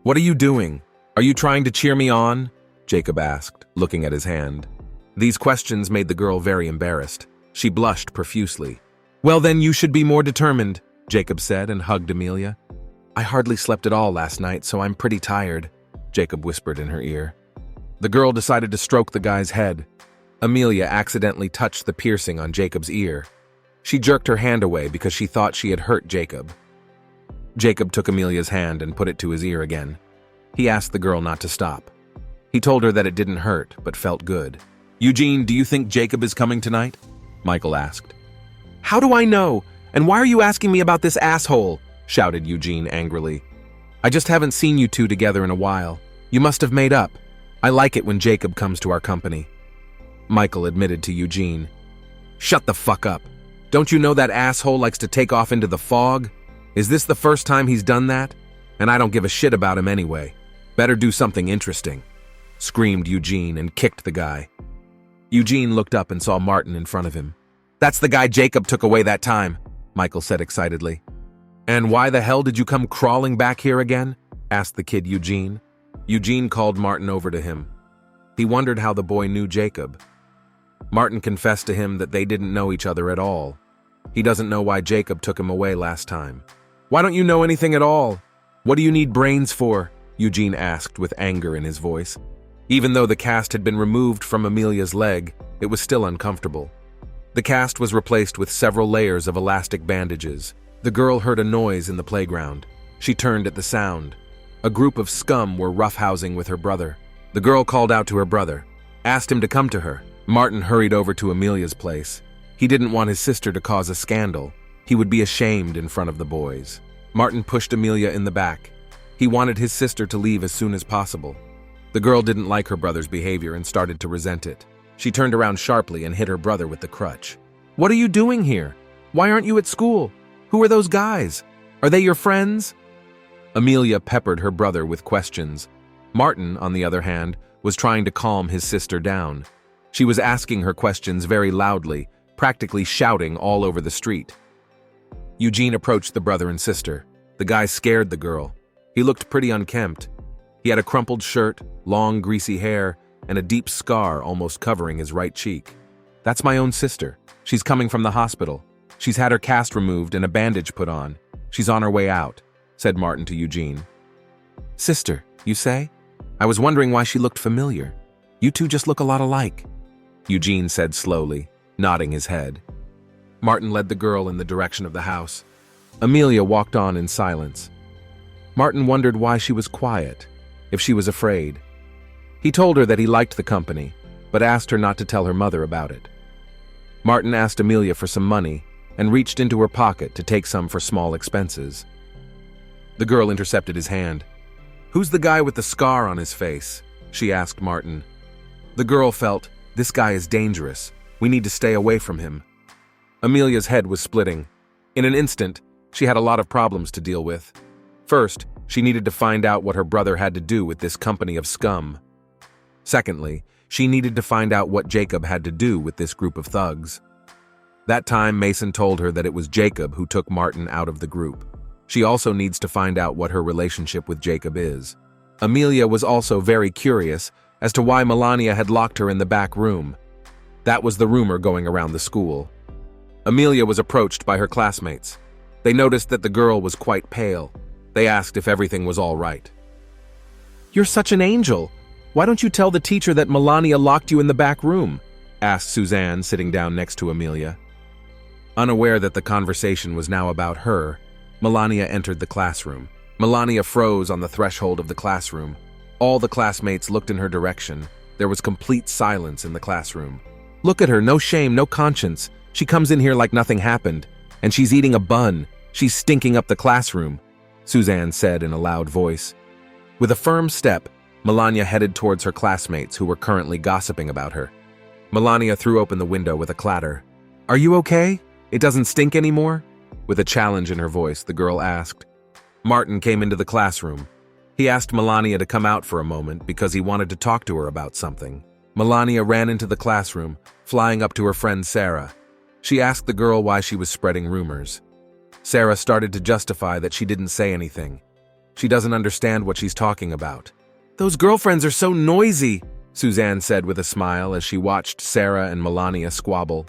What are you doing? Are you trying to cheer me on? Jacob asked, looking at his hand. These questions made the girl very embarrassed. She blushed profusely. Well then, you should be more determined, Jacob said and hugged Amelia. I hardly slept at all last night, so I'm pretty tired, Jacob whispered in her ear. The girl decided to stroke the guy's head. Amelia accidentally touched the piercing on Jacob's ear. She jerked her hand away because she thought she had hurt Jacob. Jacob took Amelia's hand and put it to his ear again. He asked the girl not to stop. He told her that it didn't hurt, but felt good. Eugene, do you think Jacob is coming tonight? Michael asked. How do I know? And why are you asking me about this asshole? Shouted Eugene angrily. I just haven't seen you two together in a while. You must have made up. I like it when Jacob comes to our company. Michael admitted to Eugene. Shut the fuck up. Don't you know that asshole likes to take off into the fog? Is this the first time he's done that? And I don't give a shit about him anyway. Better do something interesting, screamed Eugene and kicked the guy. Eugene looked up and saw Martin in front of him. That's the guy Jacob took away that time, Michael said excitedly. And why the hell did you come crawling back here again? Asked the kid Eugene. Eugene called Martin over to him. He wondered how the boy knew Jacob. Martin confessed to him that they didn't know each other at all. He doesn't know why Jacob took him away last time. Why don't you know anything at all? What do you need brains for? Eugene asked with anger in his voice. Even though the cast had been removed from Amelia's leg, it was still uncomfortable. The cast was replaced with several layers of elastic bandages. The girl heard a noise in the playground. She turned at the sound. A group of scum were roughhousing with her brother. The girl called out to her brother, asked him to come to her. Martin hurried over to Amelia's place. He didn't want his sister to cause a scandal. He would be ashamed in front of the boys. Martin pushed Amelia in the back. He wanted his sister to leave as soon as possible. The girl didn't like her brother's behavior and started to resent it. She turned around sharply and hit her brother with the crutch. What are you doing here? Why aren't you at school? Who are those guys? Are they your friends? Amelia peppered her brother with questions. Martin, on the other hand, was trying to calm his sister down. She was asking her questions very loudly, practically shouting all over the street. Eugene approached the brother and sister. The guy scared the girl. He looked pretty unkempt. He had a crumpled shirt, long greasy hair, and a deep scar almost covering his right cheek. That's my own sister. She's coming from the hospital. She's had her cast removed and a bandage put on. She's on her way out, said Martin to Eugene. Sister, you say? I was wondering why she looked familiar. You two just look a lot alike, Eugene said slowly, nodding his head. Martin led the girl in the direction of the house. Amelia walked on in silence. Martin wondered why she was quiet, if she was afraid. He told her that he liked the company, but asked her not to tell her mother about it. Martin asked Amelia for some money and reached into her pocket to take some for small expenses. The girl intercepted his hand. Who's the guy with the scar on his face? She asked Martin. The girl felt, this guy is dangerous. We need to stay away from him. Amelia's head was splitting. In an instant, she had a lot of problems to deal with. First, she needed to find out what her brother had to do with this company of scum. Secondly, she needed to find out what Jacob had to do with this group of thugs. That time, Mason told her that it was Jacob who took Martin out of the group. She also needs to find out what her relationship with Jacob is. Amelia was also very curious as to why Melania had locked her in the back room. That was the rumor going around the school. Amelia was approached by her classmates. They noticed that the girl was quite pale. They asked if everything was all right. You're such an angel. Why don't you tell the teacher that Melania locked you in the back room? Asked Suzanne, sitting down next to Amelia. Unaware that the conversation was now about her, Melania entered the classroom. Melania froze on the threshold of the classroom. All the classmates looked in her direction. There was complete silence in the classroom. Look at her, no shame, no conscience. She comes in here like nothing happened, and she's eating a bun. She's stinking up the classroom," Suzanne said in a loud voice. With a firm step, Melania headed towards her classmates who were currently gossiping about her. Melania threw open the window with a clatter. "Are you okay? It doesn't stink anymore?" With a challenge in her voice, the girl asked. Martin came into the classroom. He asked Melania to come out for a moment because he wanted to talk to her about something. Melania ran into the classroom, flying up to her friend Sarah. She asked the girl why she was spreading rumors. Sarah started to justify that she didn't say anything. She doesn't understand what she's talking about. "Those girlfriends are so noisy," Suzanne said with a smile as she watched Sarah and Melania squabble.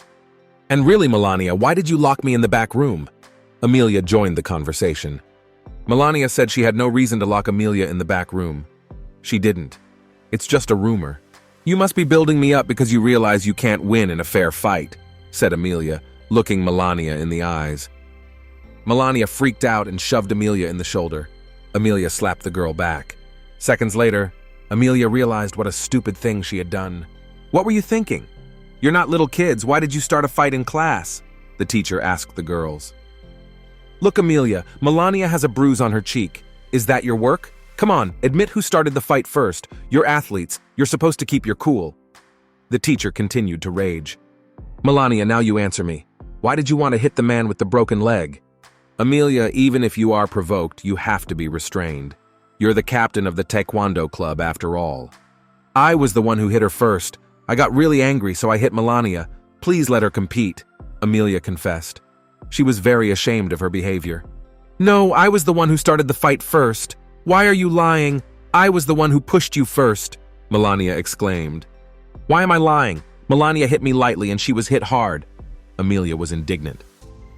"And really, Melania, why did you lock me in the back room?" Amelia joined the conversation. Melania said she had no reason to lock Amelia in the back room. She didn't. "It's just a rumor. You must be building me up because you realize you can't win in a fair fight," said Amelia, looking Melania in the eyes. Melania freaked out and shoved Amelia in the shoulder. Amelia slapped the girl back. Seconds later, Amelia realized what a stupid thing she had done. "What were you thinking? You're not little kids. Why did you start a fight in class?" the teacher asked the girls. "Look, Amelia, Melania has a bruise on her cheek. Is that your work? Come on, admit who started the fight first. You're athletes. You're supposed to keep your cool." The teacher continued to rage. "Melania, now you answer me. Why did you want to hit the man with the broken leg?" "Amelia, even if you are provoked, you have to be restrained. You're the captain of the Taekwondo club after all." "I was the one who hit her first. I got really angry, so I hit Melania. Please let her compete," Amelia confessed. She was very ashamed of her behavior. "No, I was the one who started the fight first. Why are you lying? I was the one who pushed you first," Melania exclaimed. "Why am I lying? Melania hit me lightly and she was hit hard." Amelia was indignant.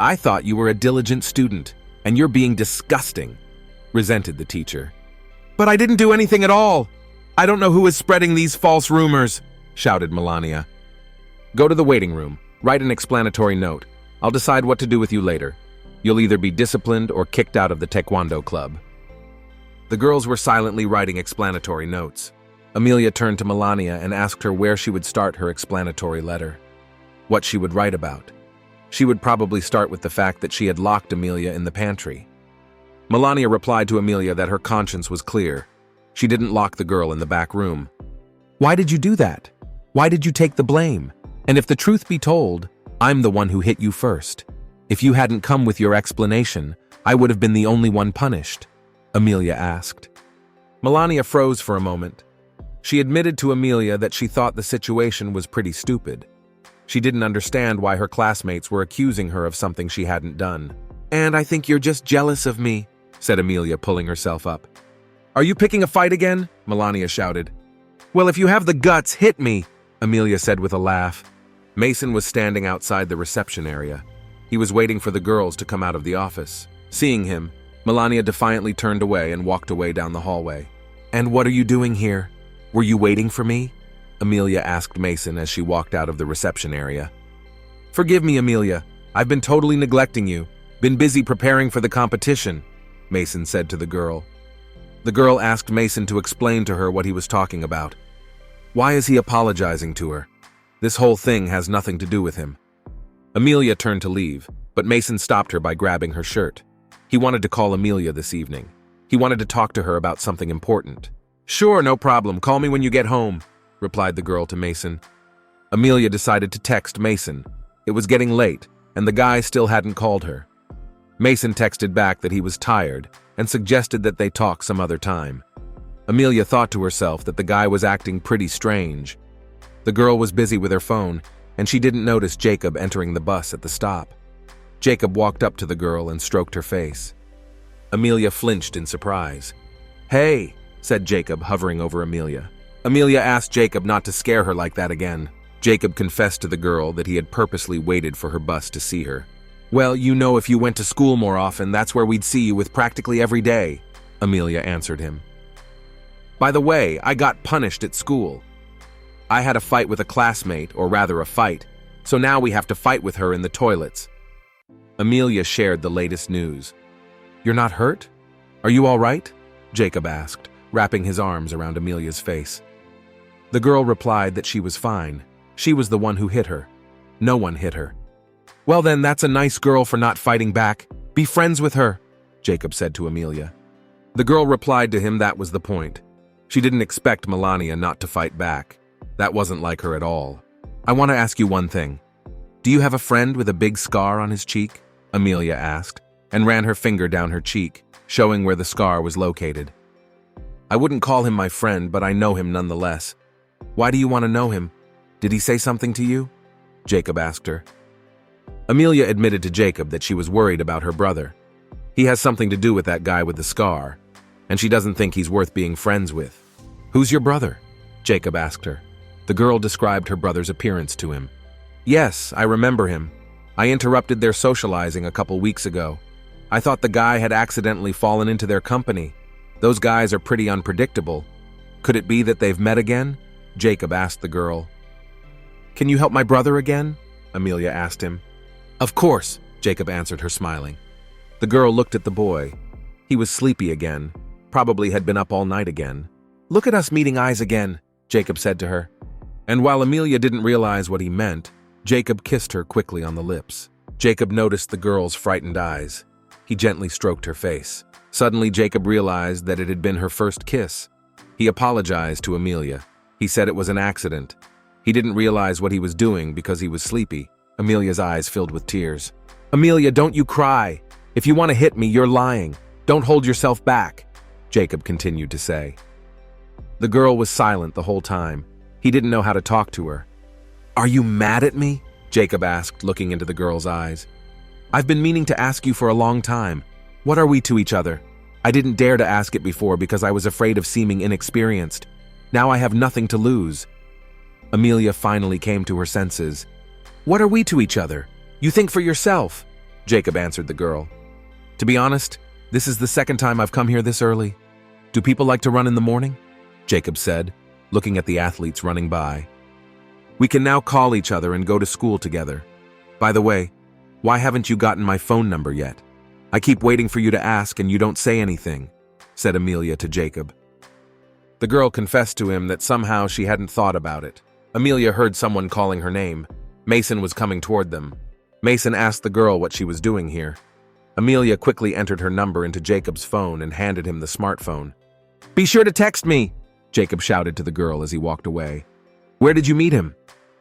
"I thought you were a diligent student, and you're being disgusting," resented the teacher. "But I didn't do anything at all. I don't know who is spreading these false rumors," shouted Melania. "Go to the waiting room, write an explanatory note. I'll decide what to do with you later. You'll either be disciplined or kicked out of the Taekwondo club." The girls were silently writing explanatory notes. Amelia turned to Melania and asked her where she would start her explanatory letter. What she would write about. She would probably start with the fact that she had locked Amelia in the pantry. Melania replied to Amelia that her conscience was clear. She didn't lock the girl in the back room. "Why did you do that? Why did you take the blame? And if the truth be told, I'm the one who hit you first. If you hadn't come with your explanation, I would have been the only one punished," Amelia asked. Melania froze for a moment. She admitted to Amelia that she thought the situation was pretty stupid. She didn't understand why her classmates were accusing her of something she hadn't done. "And I think you're just jealous of me," said Amelia, pulling herself up. "Are you picking a fight again?" Melania shouted. "Well, if you have the guts, hit me," Amelia said with a laugh. Mason was standing outside the reception area. He was waiting for the girls to come out of the office. Seeing him, Melania defiantly turned away and walked away down the hallway. "And what are you doing here? Were you waiting for me?" Amelia asked Mason as she walked out of the reception area. "Forgive me, Amelia. I've been totally neglecting you. Been busy preparing for the competition," Mason said to the girl. The girl asked Mason to explain to her what he was talking about. Why is he apologizing to her? This whole thing has nothing to do with him. Amelia turned to leave, but Mason stopped her by grabbing her shirt. He wanted to call Amelia this evening. He wanted to talk to her about something important. "Sure, no problem. Call me when you get home," replied the girl to Mason. Amelia decided to text Mason. It was getting late, and the guy still hadn't called her. Mason texted back that he was tired and suggested that they talk some other time. Amelia thought to herself that the guy was acting pretty strange. The girl was busy with her phone, and she didn't notice Jacob entering the bus at the stop. Jacob walked up to the girl and stroked her face. Amelia flinched in surprise. "Hey," said Jacob, hovering over Amelia. Amelia asked Jacob not to scare her like that again. Jacob confessed to the girl that he had purposely waited for her bus to see her. "Well, you know, if you went to school more often, that's where we'd see you with practically every day," Amelia answered him. "By the way, I got punished at school. I had a fight with a classmate, or rather a fight, so now we have to fight with her in the toilets." Amelia shared the latest news. "You're not hurt? Are you all right?" Jacob asked, wrapping his arms around Amelia's face. The girl replied that she was fine. She was the one who hit her. No one hit her. Well then, that's a nice girl for not fighting back. Be friends with her, Jacob said to Amelia. The girl replied to him that was the point. She didn't expect Melania not to fight back. That wasn't like her at all. I want to ask you one thing. Do you have a friend with a big scar on his cheek? Amelia asked, and ran her finger down her cheek, showing where the scar was located. I wouldn't call him my friend, but I know him nonetheless. Why do you want to know him? Did he say something to you? Jacob asked her. Amelia admitted to Jacob that she was worried about her brother. He has something to do with that guy with the scar, and she doesn't think he's worth being friends with. Who's your brother? Jacob asked her. The girl described her brother's appearance to him. Yes, I remember him. I interrupted their socializing a couple weeks ago. I thought the guy had accidentally fallen into their company. Those guys are pretty unpredictable. Could it be that they've met again? Jacob asked the girl. Can you help my brother again? Amelia asked him. Of course, Jacob answered her, smiling. The girl looked at the boy. He was sleepy again, probably had been up all night again. Look at us meeting eyes again, Jacob said to her. And while Amelia didn't realize what he meant, Jacob kissed her quickly on the lips. Jacob noticed the girl's frightened eyes. He gently stroked her face. Suddenly, Jacob realized that it had been her first kiss. He apologized to Amelia. He said it was an accident. He didn't realize what he was doing because he was sleepy. Amelia's eyes filled with tears. Amelia, don't you cry. If you want to hit me, you're lying. Don't hold yourself back, Jacob continued to say. The girl was silent the whole time. He didn't know how to talk to her. Are you mad at me? Jacob asked, looking into the girl's eyes. I've been meaning to ask you for a long time. What are we to each other? I didn't dare to ask it before because I was afraid of seeming inexperienced. Now I have nothing to lose. Amelia finally came to her senses. What are we to each other? You think for yourself, Jacob answered the girl. To be honest, this is the second time I've come here this early. Do people like to run in the morning? Jacob said, looking at the athletes running by. We can now call each other and go to school together. By the way, why haven't you gotten my phone number yet? I keep waiting for you to ask and you don't say anything, said Amelia to Jacob. The girl confessed to him that somehow she hadn't thought about it. Amelia heard someone calling her name. Mason was coming toward them. Mason asked the girl what she was doing here. Amelia quickly entered her number into Jacob's phone and handed him the smartphone. Be sure to text me, Jacob shouted to the girl as he walked away. Where did you meet him?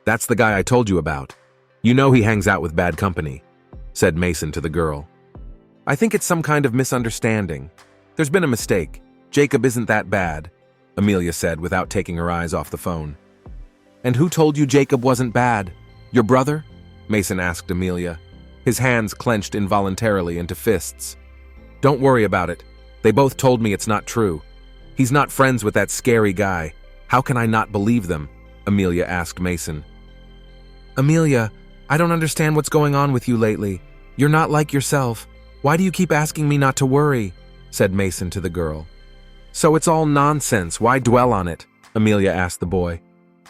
That's the guy I told you about. You know he hangs out with bad company, said Mason to the girl. I think it's some kind of misunderstanding. There's been a mistake. Jacob isn't that bad, Amelia said without taking her eyes off the phone. And who told you Jacob wasn't bad? Your brother? Mason asked Amelia. His hands clenched involuntarily into fists. Don't worry about it. They both told me it's not true. He's not friends with that scary guy. How can I not believe them? Amelia asked Mason. Amelia, I don't understand what's going on with you lately. You're not like yourself. Why do you keep asking me not to worry? Said Mason to the girl. So it's all nonsense. Why dwell on it? Amelia asked the boy.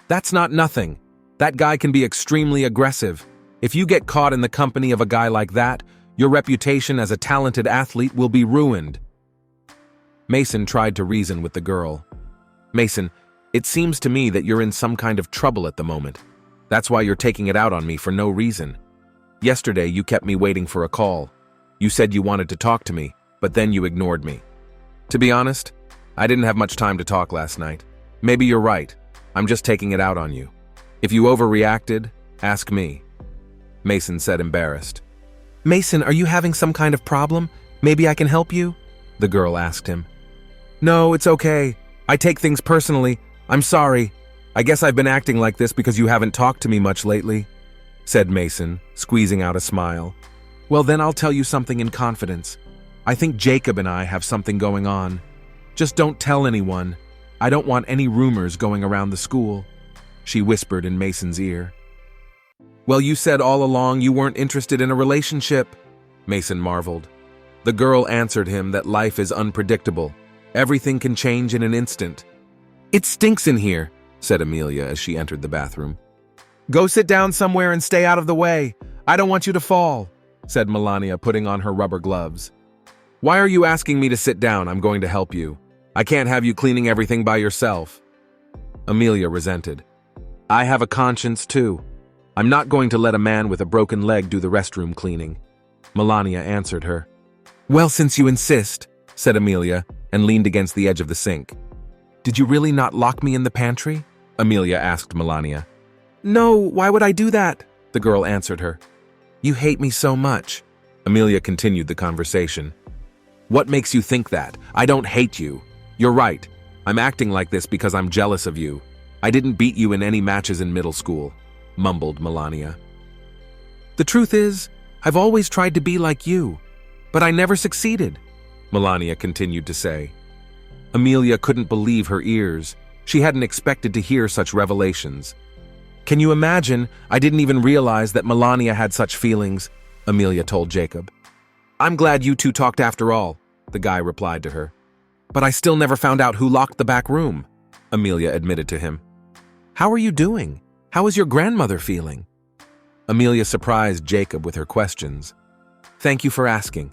That's not nothing. That guy can be extremely aggressive. If you get caught in the company of a guy like that, your reputation as a talented athlete will be ruined. Mason tried to reason with the girl. Mason, it seems to me that you're in some kind of trouble at the moment. That's why you're taking it out on me for no reason. Yesterday, you kept me waiting for a call. You said you wanted to talk to me, but then you ignored me. To be honest, I didn't have much time to talk last night. Maybe you're right. I'm just taking it out on you. If you overreacted, ask me. Mason said, embarrassed. Mason, are you having some kind of problem? Maybe I can help you? The girl asked him. No, it's okay. I take things personally. I'm sorry. I guess I've been acting like this because you haven't talked to me much lately, said Mason, squeezing out a smile. Well, then I'll tell you something in confidence. I think Jacob and I have something going on. Just don't tell anyone. I don't want any rumors going around the school, she whispered in Mason's ear. Well, you said all along you weren't interested in a relationship, Mason marveled. The girl answered him that life is unpredictable. Everything can change in an instant. It stinks in here, said Amelia as she entered the bathroom. Go sit down somewhere and stay out of the way. I don't want you to fall, said Melania, putting on her rubber gloves. Why are you asking me to sit down? I'm going to help you. I can't have you cleaning everything by yourself. Amelia resented. I have a conscience too. I'm not going to let a man with a broken leg do the restroom cleaning. Melania answered her. Well, since you insist, said Amelia, and leaned against the edge of the sink. Did you really not lock me in the pantry? Amelia asked Melania. No, why would I do that? The girl answered her. You hate me so much. Amelia continued the conversation. What makes you think that? I don't hate you. You're right. I'm acting like this because I'm jealous of you. I didn't beat you in any matches in middle school, mumbled Melania. The truth is, I've always tried to be like you, but I never succeeded, Melania continued to say. Amelia couldn't believe her ears. She hadn't expected to hear such revelations. Can you imagine? I didn't even realize that Melania had such feelings, Amelia told Jacob. I'm glad you two talked after all, the guy replied to her. But I still never found out who locked the back room, Amelia admitted to him. How are you doing? How is your grandmother feeling? Amelia surprised Jacob with her questions. Thank you for asking.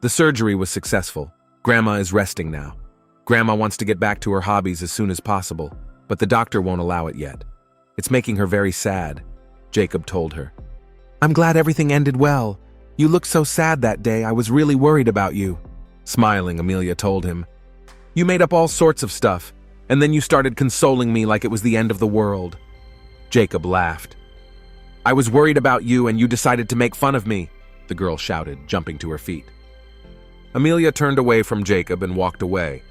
The surgery was successful. Grandma is resting now. Grandma wants to get back to her hobbies as soon as possible, but the doctor won't allow it yet. It's making her very sad, Jacob told her. I'm glad everything ended well. You looked so sad that day, I was really worried about you. Smiling, Amelia told him. You made up all sorts of stuff, and then you started consoling me like it was the end of the world. Jacob laughed. I was worried about you and you decided to make fun of me, the girl shouted, jumping to her feet. Amelia turned away from Jacob and walked away.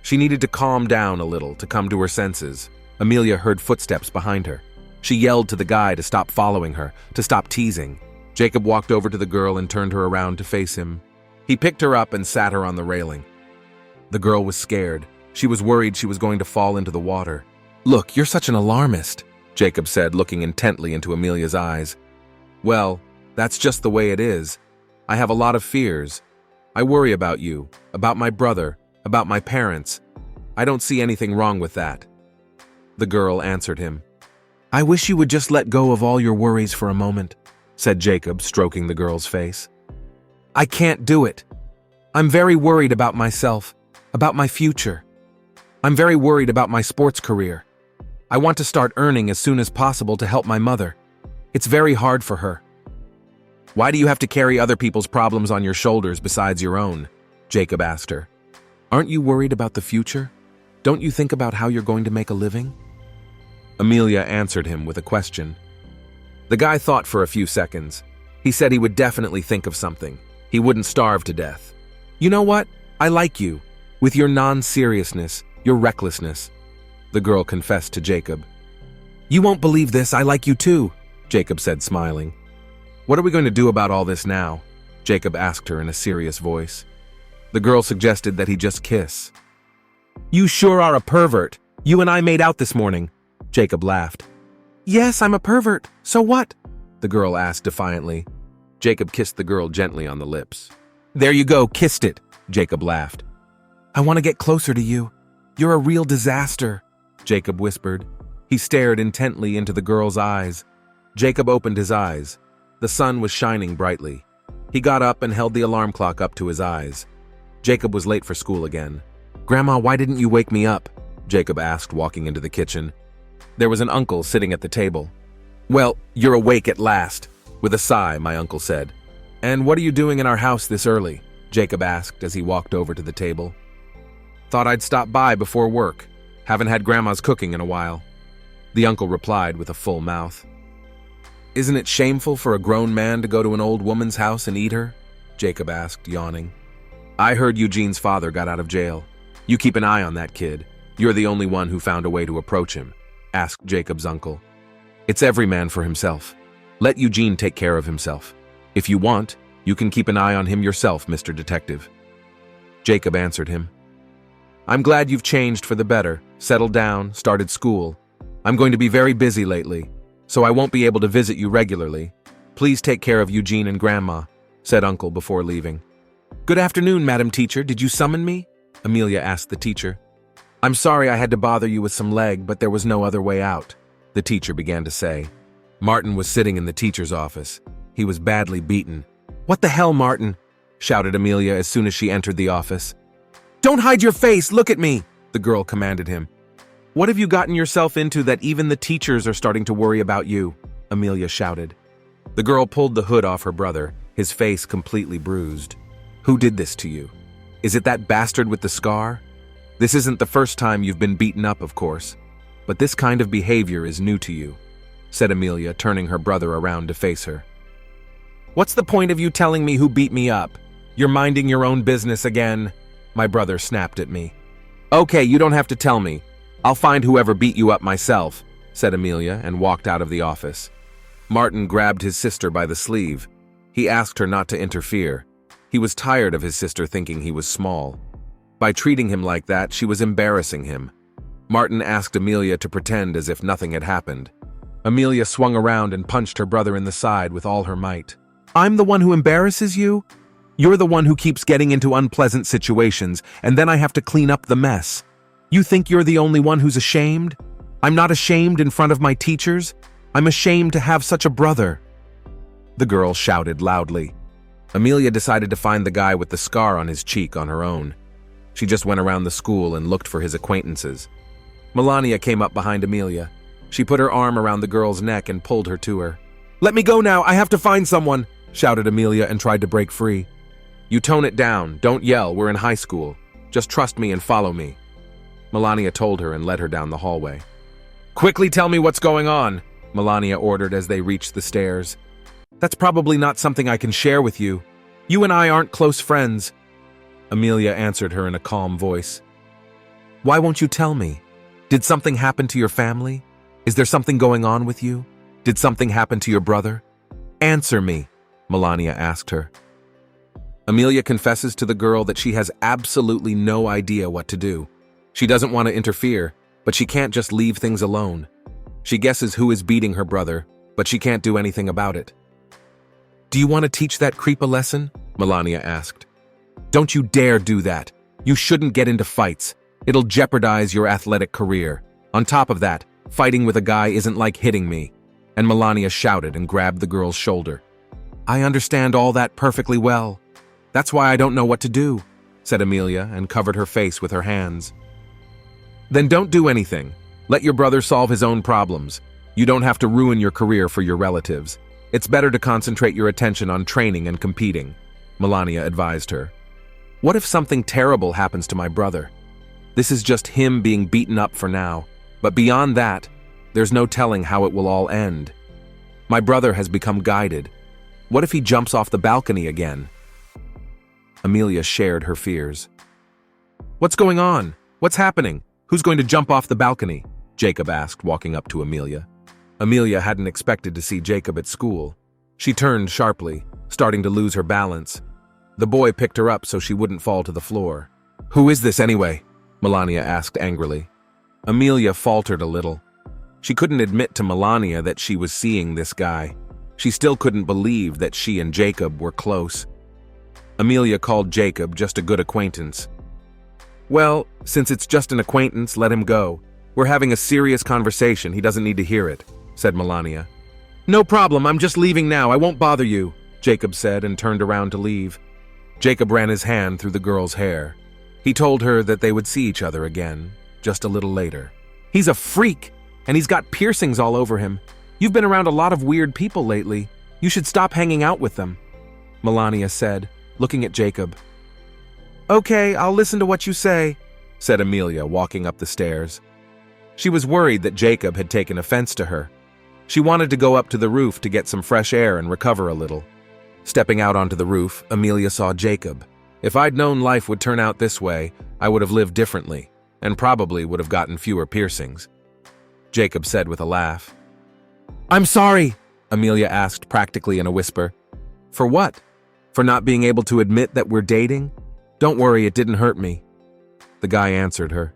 She needed to calm down a little to come to her senses. Amelia heard footsteps behind her. She yelled to the guy to stop following her, to stop teasing. Jacob walked over to the girl and turned her around to face him. He picked her up and sat her on the railing. The girl was scared. She was worried she was going to fall into the water. Look, you're such an alarmist, Jacob said, looking intently into Amelia's eyes. Well, that's just the way it is. I have a lot of fears. I worry about you, about my brother, about my parents. I don't see anything wrong with that. The girl answered him. I wish you would just let go of all your worries for a moment, said Jacob, stroking the girl's face. I can't do it. I'm very worried about myself, about my future. I'm very worried about my sports career. I want to start earning as soon as possible to help my mother. It's very hard for her. Why do you have to carry other people's problems on your shoulders besides your own? Jacob asked her. Aren't you worried about the future? Don't you think about how you're going to make a living? Amelia answered him with a question. The guy thought for a few seconds. He said he would definitely think of something. He wouldn't starve to death. You know what? I like you. With your non-seriousness, your recklessness, the girl confessed to Jacob. You won't believe this, I like you too, Jacob said, smiling. What are we going to do about all this now? Jacob asked her in a serious voice. The girl suggested that he just kiss. You sure are a pervert. You and I made out this morning. Jacob laughed. Yes, I'm a pervert. So what? The girl asked defiantly. Jacob kissed the girl gently on the lips. There you go, kissed it, Jacob laughed. I want to get closer to you. You're a real disaster, Jacob whispered. He stared intently into the girl's eyes. Jacob opened his eyes. The sun was shining brightly. He got up and held the alarm clock up to his eyes. Jacob was late for school again. Grandma, why didn't you wake me up? Jacob asked, walking into the kitchen. There was an uncle sitting at the table. Well, you're awake at last, with a sigh, my uncle said. And what are you doing in our house this early? Jacob asked as he walked over to the table. Thought I'd stop by before work. Haven't had Grandma's cooking in a while. The uncle replied with a full mouth. Isn't it shameful for a grown man to go to an old woman's house and eat her? Jacob asked, yawning. I heard Eugene's father got out of jail. You keep an eye on that kid. You're the only one who found a way to approach him, asked Jacob's uncle. It's every man for himself. Let Eugene take care of himself. If you want, you can keep an eye on him yourself, Mr. Detective. Jacob answered him. I'm glad you've changed for the better, settled down, started school. I'm going to be very busy lately, so I won't be able to visit you regularly. Please take care of Eugene and Grandma, said Uncle before leaving. Good afternoon, Madam Teacher. Did you summon me? Amelia asked the teacher. I'm sorry I had to bother you with some leg, but there was no other way out, the teacher began to say. Martin was sitting in the teacher's office. He was badly beaten. What the hell, Martin? Shouted Amelia as soon as she entered the office. Don't hide your face, look at me, the girl commanded him. What have you gotten yourself into that even the teachers are starting to worry about you? Amelia shouted. The girl pulled the hood off her brother, his face completely bruised. Who did this to you? Is it that bastard with the scar? This isn't the first time you've been beaten up, of course, but this kind of behavior is new to you, said Amelia, turning her brother around to face her. What's the point of you telling me who beat me up? You're minding your own business again, my brother snapped at me. Okay, you don't have to tell me. I'll find whoever beat you up myself, said Amelia and walked out of the office. Martin grabbed his sister by the sleeve. He asked her not to interfere. He was tired of his sister thinking he was small. By treating him like that, she was embarrassing him. Martin asked Amelia to pretend as if nothing had happened. Amelia swung around and punched her brother in the side with all her might. I'm the one who embarrasses you? You're the one who keeps getting into unpleasant situations, and then I have to clean up the mess. You think you're the only one who's ashamed? I'm not ashamed in front of my teachers. I'm ashamed to have such a brother. The girl shouted loudly. Amelia decided to find the guy with the scar on his cheek on her own. She just went around the school and looked for his acquaintances. Melania came up behind Amelia. She put her arm around the girl's neck and pulled her to her. Let me go now, I have to find someone, shouted Amelia and tried to break free. You tone it down, don't yell, we're in high school. Just trust me and follow me. Melania told her and led her down the hallway. Quickly tell me what's going on, Melania ordered as they reached the stairs. That's probably not something I can share with you. You and I aren't close friends. Amelia answered her in a calm voice. Why won't you tell me? Did something happen to your family? Is there something going on with you? Did something happen to your brother? Answer me, Melania asked her. Amelia confesses to the girl that she has absolutely no idea what to do. She doesn't want to interfere, but she can't just leave things alone. She guesses who is beating her brother, but she can't do anything about it. Do you want to teach that creep a lesson? Melania asked. Don't you dare do that. You shouldn't get into fights. It'll jeopardize your athletic career. On top of that, fighting with a guy isn't like hitting me. And Melania shouted and grabbed the girl's shoulder. I understand all that perfectly well. That's why I don't know what to do, said Amelia and covered her face with her hands. Then don't do anything. Let your brother solve his own problems. You don't have to ruin your career for your relatives. It's better to concentrate your attention on training and competing, Melania advised her. What if something terrible happens to my brother? This is just him being beaten up for now, but beyond that, there's no telling how it will all end. My brother has become guided. What if he jumps off the balcony again? Amelia shared her fears. What's going on? What's happening? Who's going to jump off the balcony? Jacob asked, walking up to Amelia. Amelia hadn't expected to see Jacob at school. She turned sharply, starting to lose her balance. The boy picked her up so she wouldn't fall to the floor. Who is this anyway? Melania asked angrily. Amelia faltered a little. She couldn't admit to Melania that she was seeing this guy. She still couldn't believe that she and Jacob were close. Amelia called Jacob just a good acquaintance. Well, since it's just an acquaintance, let him go. We're having a serious conversation, he doesn't need to hear it, said Melania. No problem, I'm just leaving now, I won't bother you, Jacob said and turned around to leave. Jacob ran his hand through the girl's hair. He told her that they would see each other again, just a little later. He's a freak, and he's got piercings all over him. You've been around a lot of weird people lately. You should stop hanging out with them, Melania said, looking at Jacob. Okay, I'll listen to what you say, said Amelia, walking up the stairs. She was worried that Jacob had taken offense to her. She wanted to go up to the roof to get some fresh air and recover a little. Stepping out onto the roof, Amelia saw Jacob. If I'd known life would turn out this way, I would have lived differently, and probably would have gotten fewer piercings, Jacob said with a laugh. I'm sorry, Amelia asked practically in a whisper. For what? For not being able to admit that we're dating? Don't worry, it didn't hurt me. The guy answered her.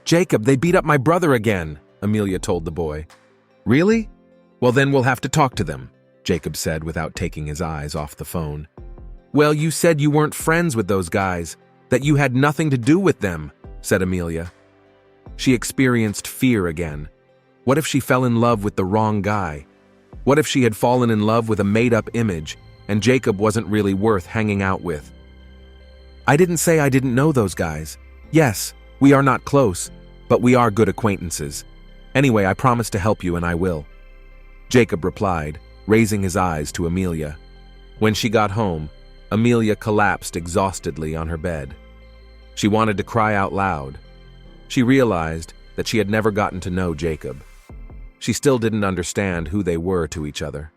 Jacob, they beat up my brother again, Amelia told the boy. Really? Well, then we'll have to talk to them, Jacob said without taking his eyes off the phone. Well, you said you weren't friends with those guys, that you had nothing to do with them, said Amelia. She experienced fear again. What if she fell in love with the wrong guy? What if she had fallen in love with a made-up image, and Jacob wasn't really worth hanging out with? I didn't say I didn't know those guys. Yes, we are not close, but we are good acquaintances. Anyway, I promise to help you and I will. Jacob replied, raising his eyes to Amelia. When she got home, Amelia collapsed exhaustedly on her bed. She wanted to cry out loud. She realized that she had never gotten to know Jacob. She still didn't understand who they were to each other.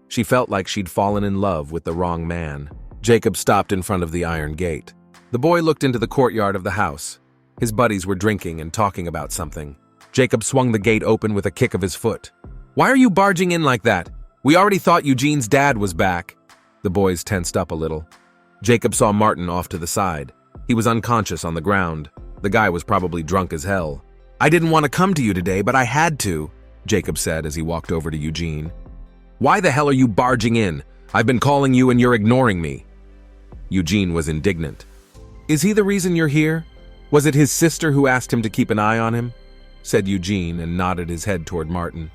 She felt like she'd fallen in love with the wrong man. Jacob stopped in front of the iron gate. The boy looked into the courtyard of the house. His buddies were drinking and talking about something. Jacob swung the gate open with a kick of his foot. "Why are you barging in like that? We already thought Eugene's dad was back." The boys tensed up a little. Jacob saw Martin off to the side. He was unconscious on the ground. The guy was probably drunk as hell. "I didn't want to come to you today, but I had to," Jacob said as he walked over to Eugene. "Why the hell are you barging in? I've been calling you and you're ignoring me." Eugene was indignant. "Is he the reason you're here? Was it his sister who asked him to keep an eye on him?" said Eugene and nodded his head toward Martin.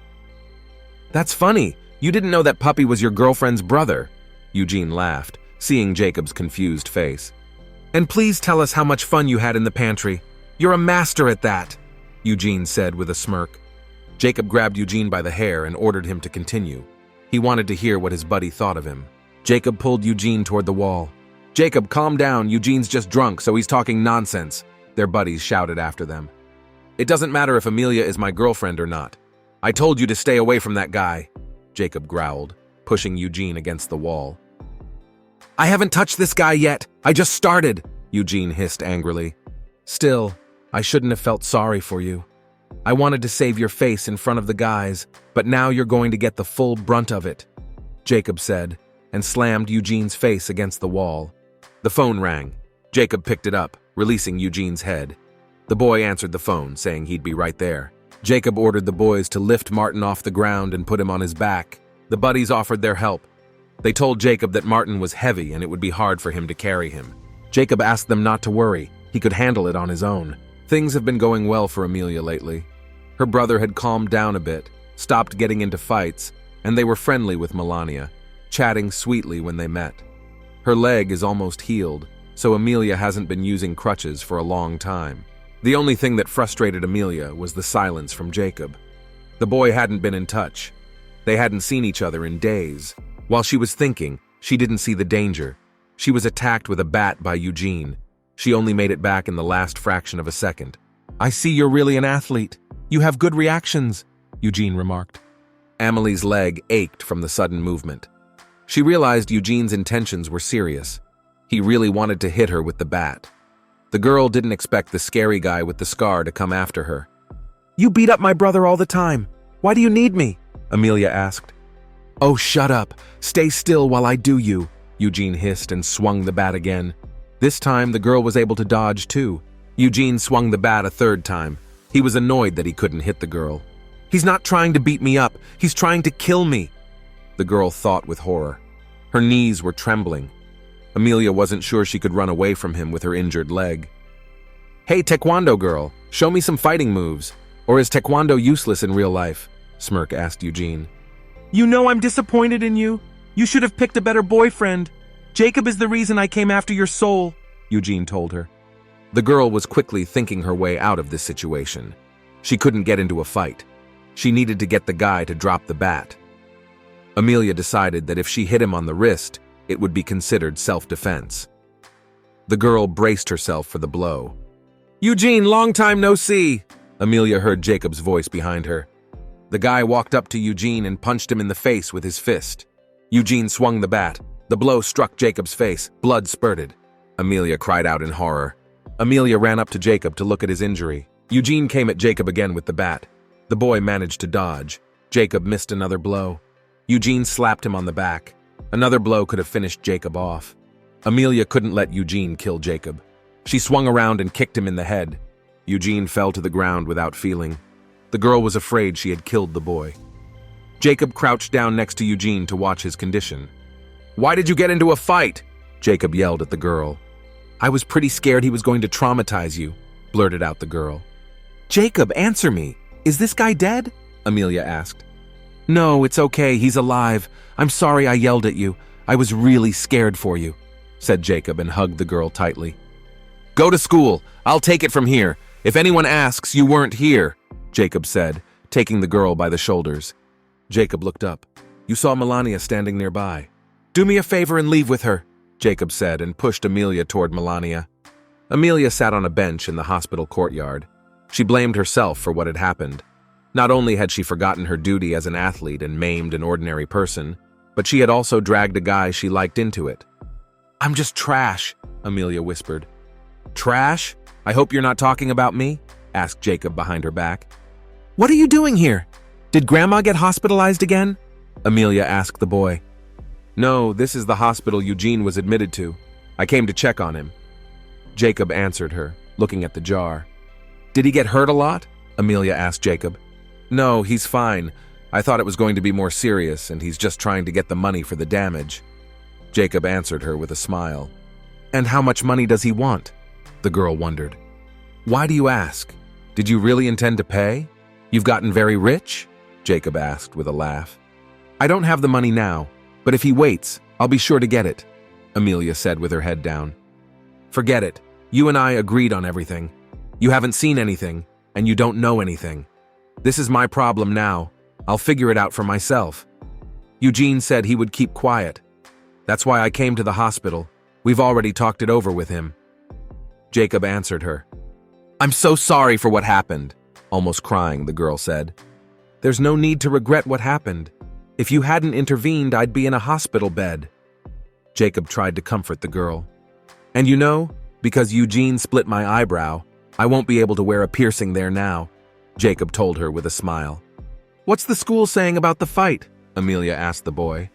"That's funny. You didn't know that puppy was your girlfriend's brother." Eugene laughed, seeing Jacob's confused face. "And please tell us how much fun you had in the pantry. You're a master at that," Eugene said with a smirk. Jacob grabbed Eugene by the hair and ordered him to continue. He wanted to hear what his buddy thought of him. Jacob pulled Eugene toward the wall. "Jacob, calm down. Eugene's just drunk, so he's talking nonsense," their buddies shouted after them. "It doesn't matter if Amelia is my girlfriend or not. I told you to stay away from that guy," Jacob growled, pushing Eugene against the wall. "I haven't touched this guy yet. I just started," Eugene hissed angrily. "Still, I shouldn't have felt sorry for you. I wanted to save your face in front of the guys, but now you're going to get the full brunt of it," Jacob said, and slammed Eugene's face against the wall. The phone rang. Jacob picked it up, releasing Eugene's head. The boy answered the phone, saying he'd be right there. Jacob ordered the boys to lift Martin off the ground and put him on his back. The buddies offered their help. They told Jacob that Martin was heavy and it would be hard for him to carry him. Jacob asked them not to worry. He could handle it on his own. Things have been going well for Amelia lately. Her brother had calmed down a bit, stopped getting into fights, and they were friendly with Melania, chatting sweetly when they met. Her leg is almost healed, so Amelia hasn't been using crutches for a long time. The only thing that frustrated Amelia was the silence from Jacob. The boy hadn't been in touch. They hadn't seen each other in days. While she was thinking, she didn't see the danger. She was attacked with a bat by Eugene. She only made it back in the last fraction of a second. "I see you're really an athlete. You have good reactions," Eugene remarked. Amelie's leg ached from the sudden movement. She realized Eugene's intentions were serious. He really wanted to hit her with the bat. The girl didn't expect the scary guy with the scar to come after her. "You beat up my brother all the time. Why do you need me?" Amelia asked. "Oh, shut up. Stay still while I do you," Eugene hissed and swung the bat again. This time, the girl was able to dodge too. Eugene swung the bat a third time. He was annoyed that he couldn't hit the girl. "He's not trying to beat me up. He's trying to kill me," the girl thought with horror. Her knees were trembling. Amelia wasn't sure she could run away from him with her injured leg. "Hey, taekwondo girl, show me some fighting moves. Or is taekwondo useless in real life?" Smirk asked Eugene. "You know I'm disappointed in you. You should have picked a better boyfriend. Jacob is the reason I came after your soul," Eugene told her. The girl was quickly thinking her way out of this situation. She couldn't get into a fight. She needed to get the guy to drop the bat. Amelia decided that if she hit him on the wrist, it would be considered self-defense. The girl braced herself for the blow. "Eugene, long time no see," Amelia heard Jacob's voice behind her. The guy walked up to Eugene and punched him in the face with his fist. Eugene swung the bat. The blow struck Jacob's face. Blood spurted. Amelia cried out in horror. Amelia ran up to Jacob to look at his injury. Eugene came at Jacob again with the bat. The boy managed to dodge. Jacob missed another blow. Eugene slapped him on the back. Another blow could have finished Jacob off. Amelia couldn't let Eugene kill Jacob. She swung around and kicked him in the head. Eugene fell to the ground without feeling. The girl was afraid she had killed the boy. Jacob crouched down next to Eugene to watch his condition. "Why did you get into a fight?" Jacob yelled at the girl. "I was pretty scared he was going to traumatize you," blurted out the girl. "Jacob, answer me. Is this guy dead?" Amelia asked. "No, it's okay. He's alive. I'm sorry I yelled at you. I was really scared for you," said Jacob and hugged the girl tightly. "Go to school. I'll take it from here. If anyone asks, you weren't here," Jacob said, taking the girl by the shoulders. Jacob looked up. You saw Melania standing nearby. Do me a favor and leave with her, Jacob said and pushed Amelia toward Melania. Amelia sat on a bench in the hospital courtyard. She blamed herself for what had happened. Not only had she forgotten her duty as an athlete and maimed an ordinary person, but she had also dragged a guy she liked into it. I'm just trash, Amelia whispered. Trash? I hope you're not talking about me? Asked Jacob behind her back. What are you doing here? Did Grandma get hospitalized again? Amelia asked the boy. No, this is the hospital Eugene was admitted to. I came to check on him. Jacob answered her, looking at the jar. Did he get hurt a lot? Amelia asked Jacob. No, he's fine. I thought it was going to be more serious, and he's just trying to get the money for the damage. Jacob answered her with a smile. And how much money does he want? The girl wondered. Why do you ask? Did you really intend to pay? You've gotten very rich? Jacob asked with a laugh. I don't have the money now, but if he waits, I'll be sure to get it, Amelia said with her head down. Forget it. You and I agreed on everything. You haven't seen anything, and you don't know anything. This is my problem now. I'll figure it out for myself. Eugene said he would keep quiet. That's why I came to the hospital. We've already talked it over with him. Jacob answered her. I'm so sorry for what happened, almost crying, the girl said. There's no need to regret what happened. If you hadn't intervened, I'd be in a hospital bed. Jacob tried to comfort the girl. And you know, because Eugene split my eyebrow, I won't be able to wear a piercing there now, Jacob told her with a smile. What's the school saying about the fight? Amelia asked the boy.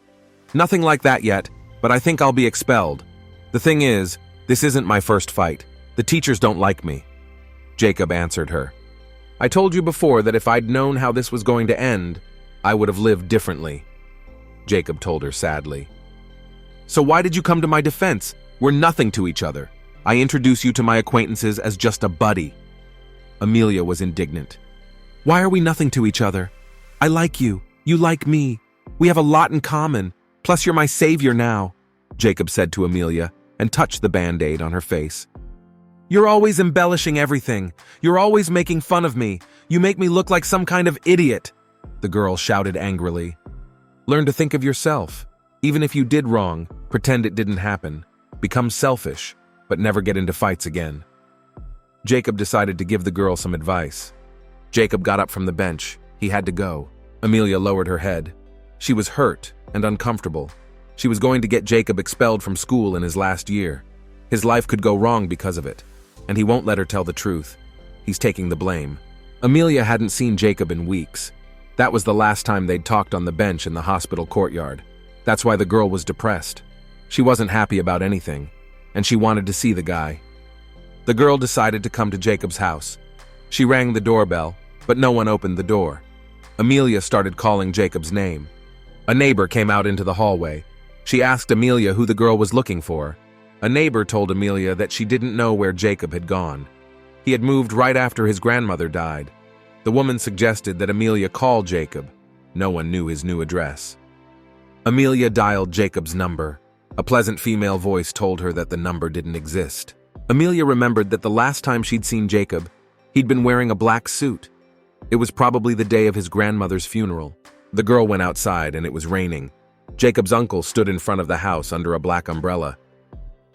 Nothing like that yet, but I think I'll be expelled. The thing is, this isn't my first fight. The teachers don't like me. Jacob answered her. I told you before that if I'd known how this was going to end, I would have lived differently. Jacob told her sadly. So why did you come to my defense? We're nothing to each other. I introduce you to my acquaintances as just a buddy. Amelia was indignant. Why are we nothing to each other? I like you. You like me. We have a lot in common. Plus you're my savior now, Jacob said to Amelia and touched the Band-Aid on her face. You're always embellishing everything. You're always making fun of me. You make me look like some kind of idiot, the girl shouted angrily. Learn to think of yourself. Even if you did wrong, pretend it didn't happen. Become selfish, but never get into fights again. Jacob decided to give the girl some advice. Jacob got up from the bench. He had to go. Amelia lowered her head. She was hurt and uncomfortable. She was going to get Jacob expelled from school in his last year. His life could go wrong because of it, and he won't let her tell the truth. He's taking the blame. Amelia hadn't seen Jacob in weeks. That was the last time they'd talked on the bench in the hospital courtyard. That's why the girl was depressed. She wasn't happy about anything, and she wanted to see the guy. The girl decided to come to Jacob's house. She rang the doorbell, but no one opened the door. Amelia started calling Jacob's name. A neighbor came out into the hallway. She asked Amelia who the girl was looking for. A neighbor told Amelia that she didn't know where Jacob had gone. He had moved right after his grandmother died. The woman suggested that Amelia call Jacob. No one knew his new address. Amelia dialed Jacob's number. A pleasant female voice told her that the number didn't exist. Amelia remembered that the last time she'd seen Jacob, he'd been wearing a black suit. It was probably the day of his grandmother's funeral. The girl went outside and it was raining. Jacob's uncle stood in front of the house under a black umbrella.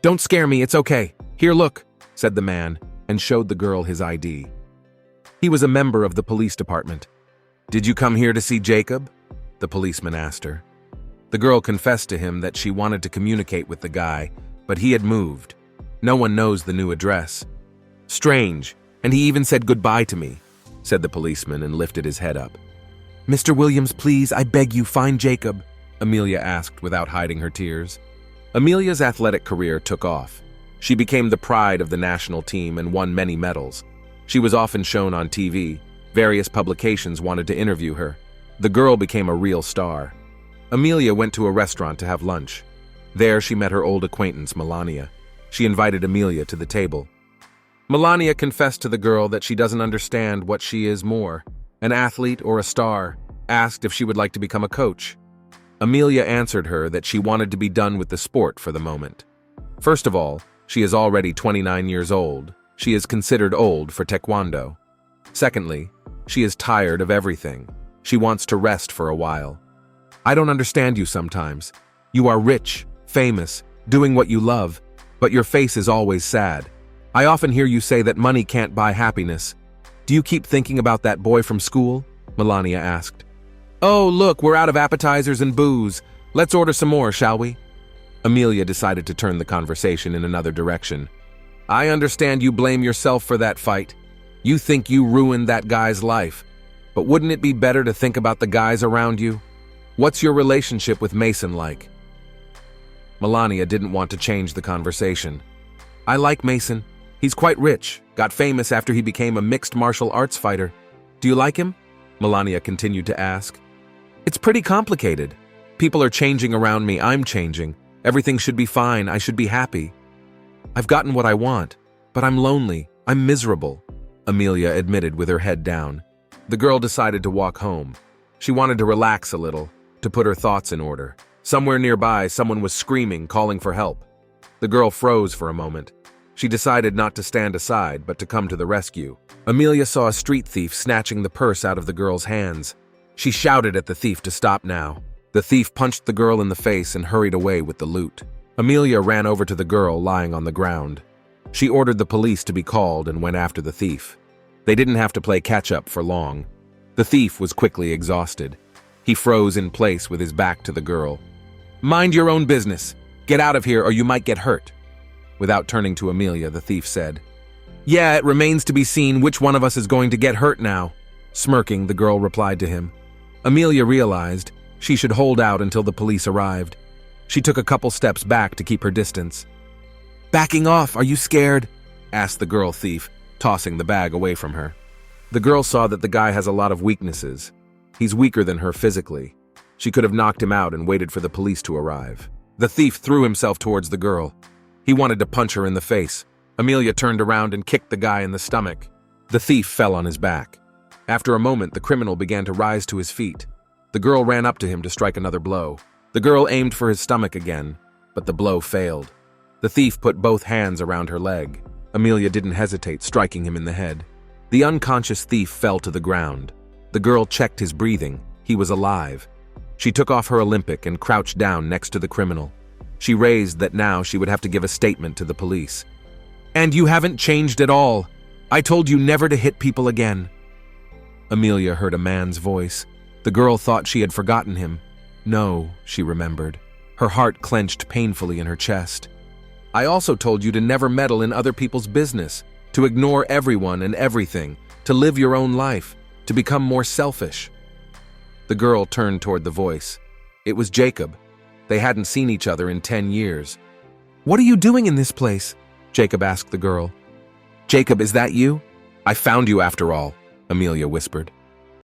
Don't scare me, it's okay. Here, look, said the man, and showed the girl his ID. He was a member of the police department. Did you come here to see Jacob? The policeman asked her. The girl confessed to him that she wanted to communicate with the guy, but he had moved. No one knows the new address. Strange, and he even said goodbye to me, said the policeman and lifted his head up. Mr. Williams, please, I beg you, find Jacob, Amelia asked without hiding her tears. Amelia's athletic career took off. She became the pride of the national team and won many medals. She was often shown on TV. Various publications wanted to interview her. The girl became a real star. Amelia went to a restaurant to have lunch. There she met her old acquaintance, Melania. She invited Amelia to the table. Melania confessed to the girl that she doesn't understand what she is more, an athlete or a star, asked if she would like to become a coach. Amelia answered her that she wanted to be done with the sport for the moment. First of all, she is already 29 years old. She is considered old for taekwondo. Secondly, she is tired of everything. She wants to rest for a while. I don't understand you sometimes. You are rich, famous, doing what you love, but your face is always sad. I often hear you say that money can't buy happiness. Do you keep thinking about that boy from school? Melania asked. Oh, look, we're out of appetizers and booze. Let's order some more, shall we? Amelia decided to turn the conversation in another direction. I understand you blame yourself for that fight. You think you ruined that guy's life. But wouldn't it be better to think about the guys around you? What's your relationship with Mason like? Melania didn't want to change the conversation. I like Mason. He's quite rich, got famous after he became a mixed martial arts fighter. Do you like him? Melania continued to ask. It's pretty complicated. People are changing around me, I'm changing. Everything should be fine, I should be happy. I've gotten what I want, but I'm lonely, I'm miserable, Amelia admitted with her head down. The girl decided to walk home. She wanted to relax a little, to put her thoughts in order. Somewhere nearby, someone was screaming, calling for help. The girl froze for a moment. She decided not to stand aside, but to come to the rescue. Amelia saw a street thief snatching the purse out of the girl's hands. She shouted at the thief to stop now. The thief punched the girl in the face and hurried away with the loot. Amelia ran over to the girl lying on the ground. She ordered the police to be called and went after the thief. They didn't have to play catch-up for long. The thief was quickly exhausted. He froze in place with his back to the girl. Mind your own business. Get out of here or you might get hurt. Without turning to Amelia, the thief said, Yeah, it remains to be seen which one of us is going to get hurt now. Smirking, the girl replied to him. Amelia realized she should hold out until the police arrived. She took a couple steps back to keep her distance. Backing off, are you scared? Asked the girl thief, tossing the bag away from her. The girl saw that the guy has a lot of weaknesses. He's weaker than her physically. She could have knocked him out and waited for the police to arrive. The thief threw himself towards the girl. He wanted to punch her in the face. Amelia turned around and kicked the guy in the stomach. The thief fell on his back. After a moment, the criminal began to rise to his feet. The girl ran up to him to strike another blow. The girl aimed for his stomach again, but the blow failed. The thief put both hands around her leg. Amelia didn't hesitate, striking him in the head. The unconscious thief fell to the ground. The girl checked his breathing. He was alive. She took off her Olympic and crouched down next to the criminal. She raised that now she would have to give a statement to the police. And you haven't changed at all. I told you never to hit people again. Amelia heard a man's voice. The girl thought she had forgotten him. No, she remembered. Her heart clenched painfully in her chest. I also told you to never meddle in other people's business, to ignore everyone and everything, to live your own life, to become more selfish. The girl turned toward the voice. It was Jacob. They hadn't seen each other in 10 years. What are you doing in this place? Jacob asked the girl. Jacob, is that you? I found you after all, Amelia whispered.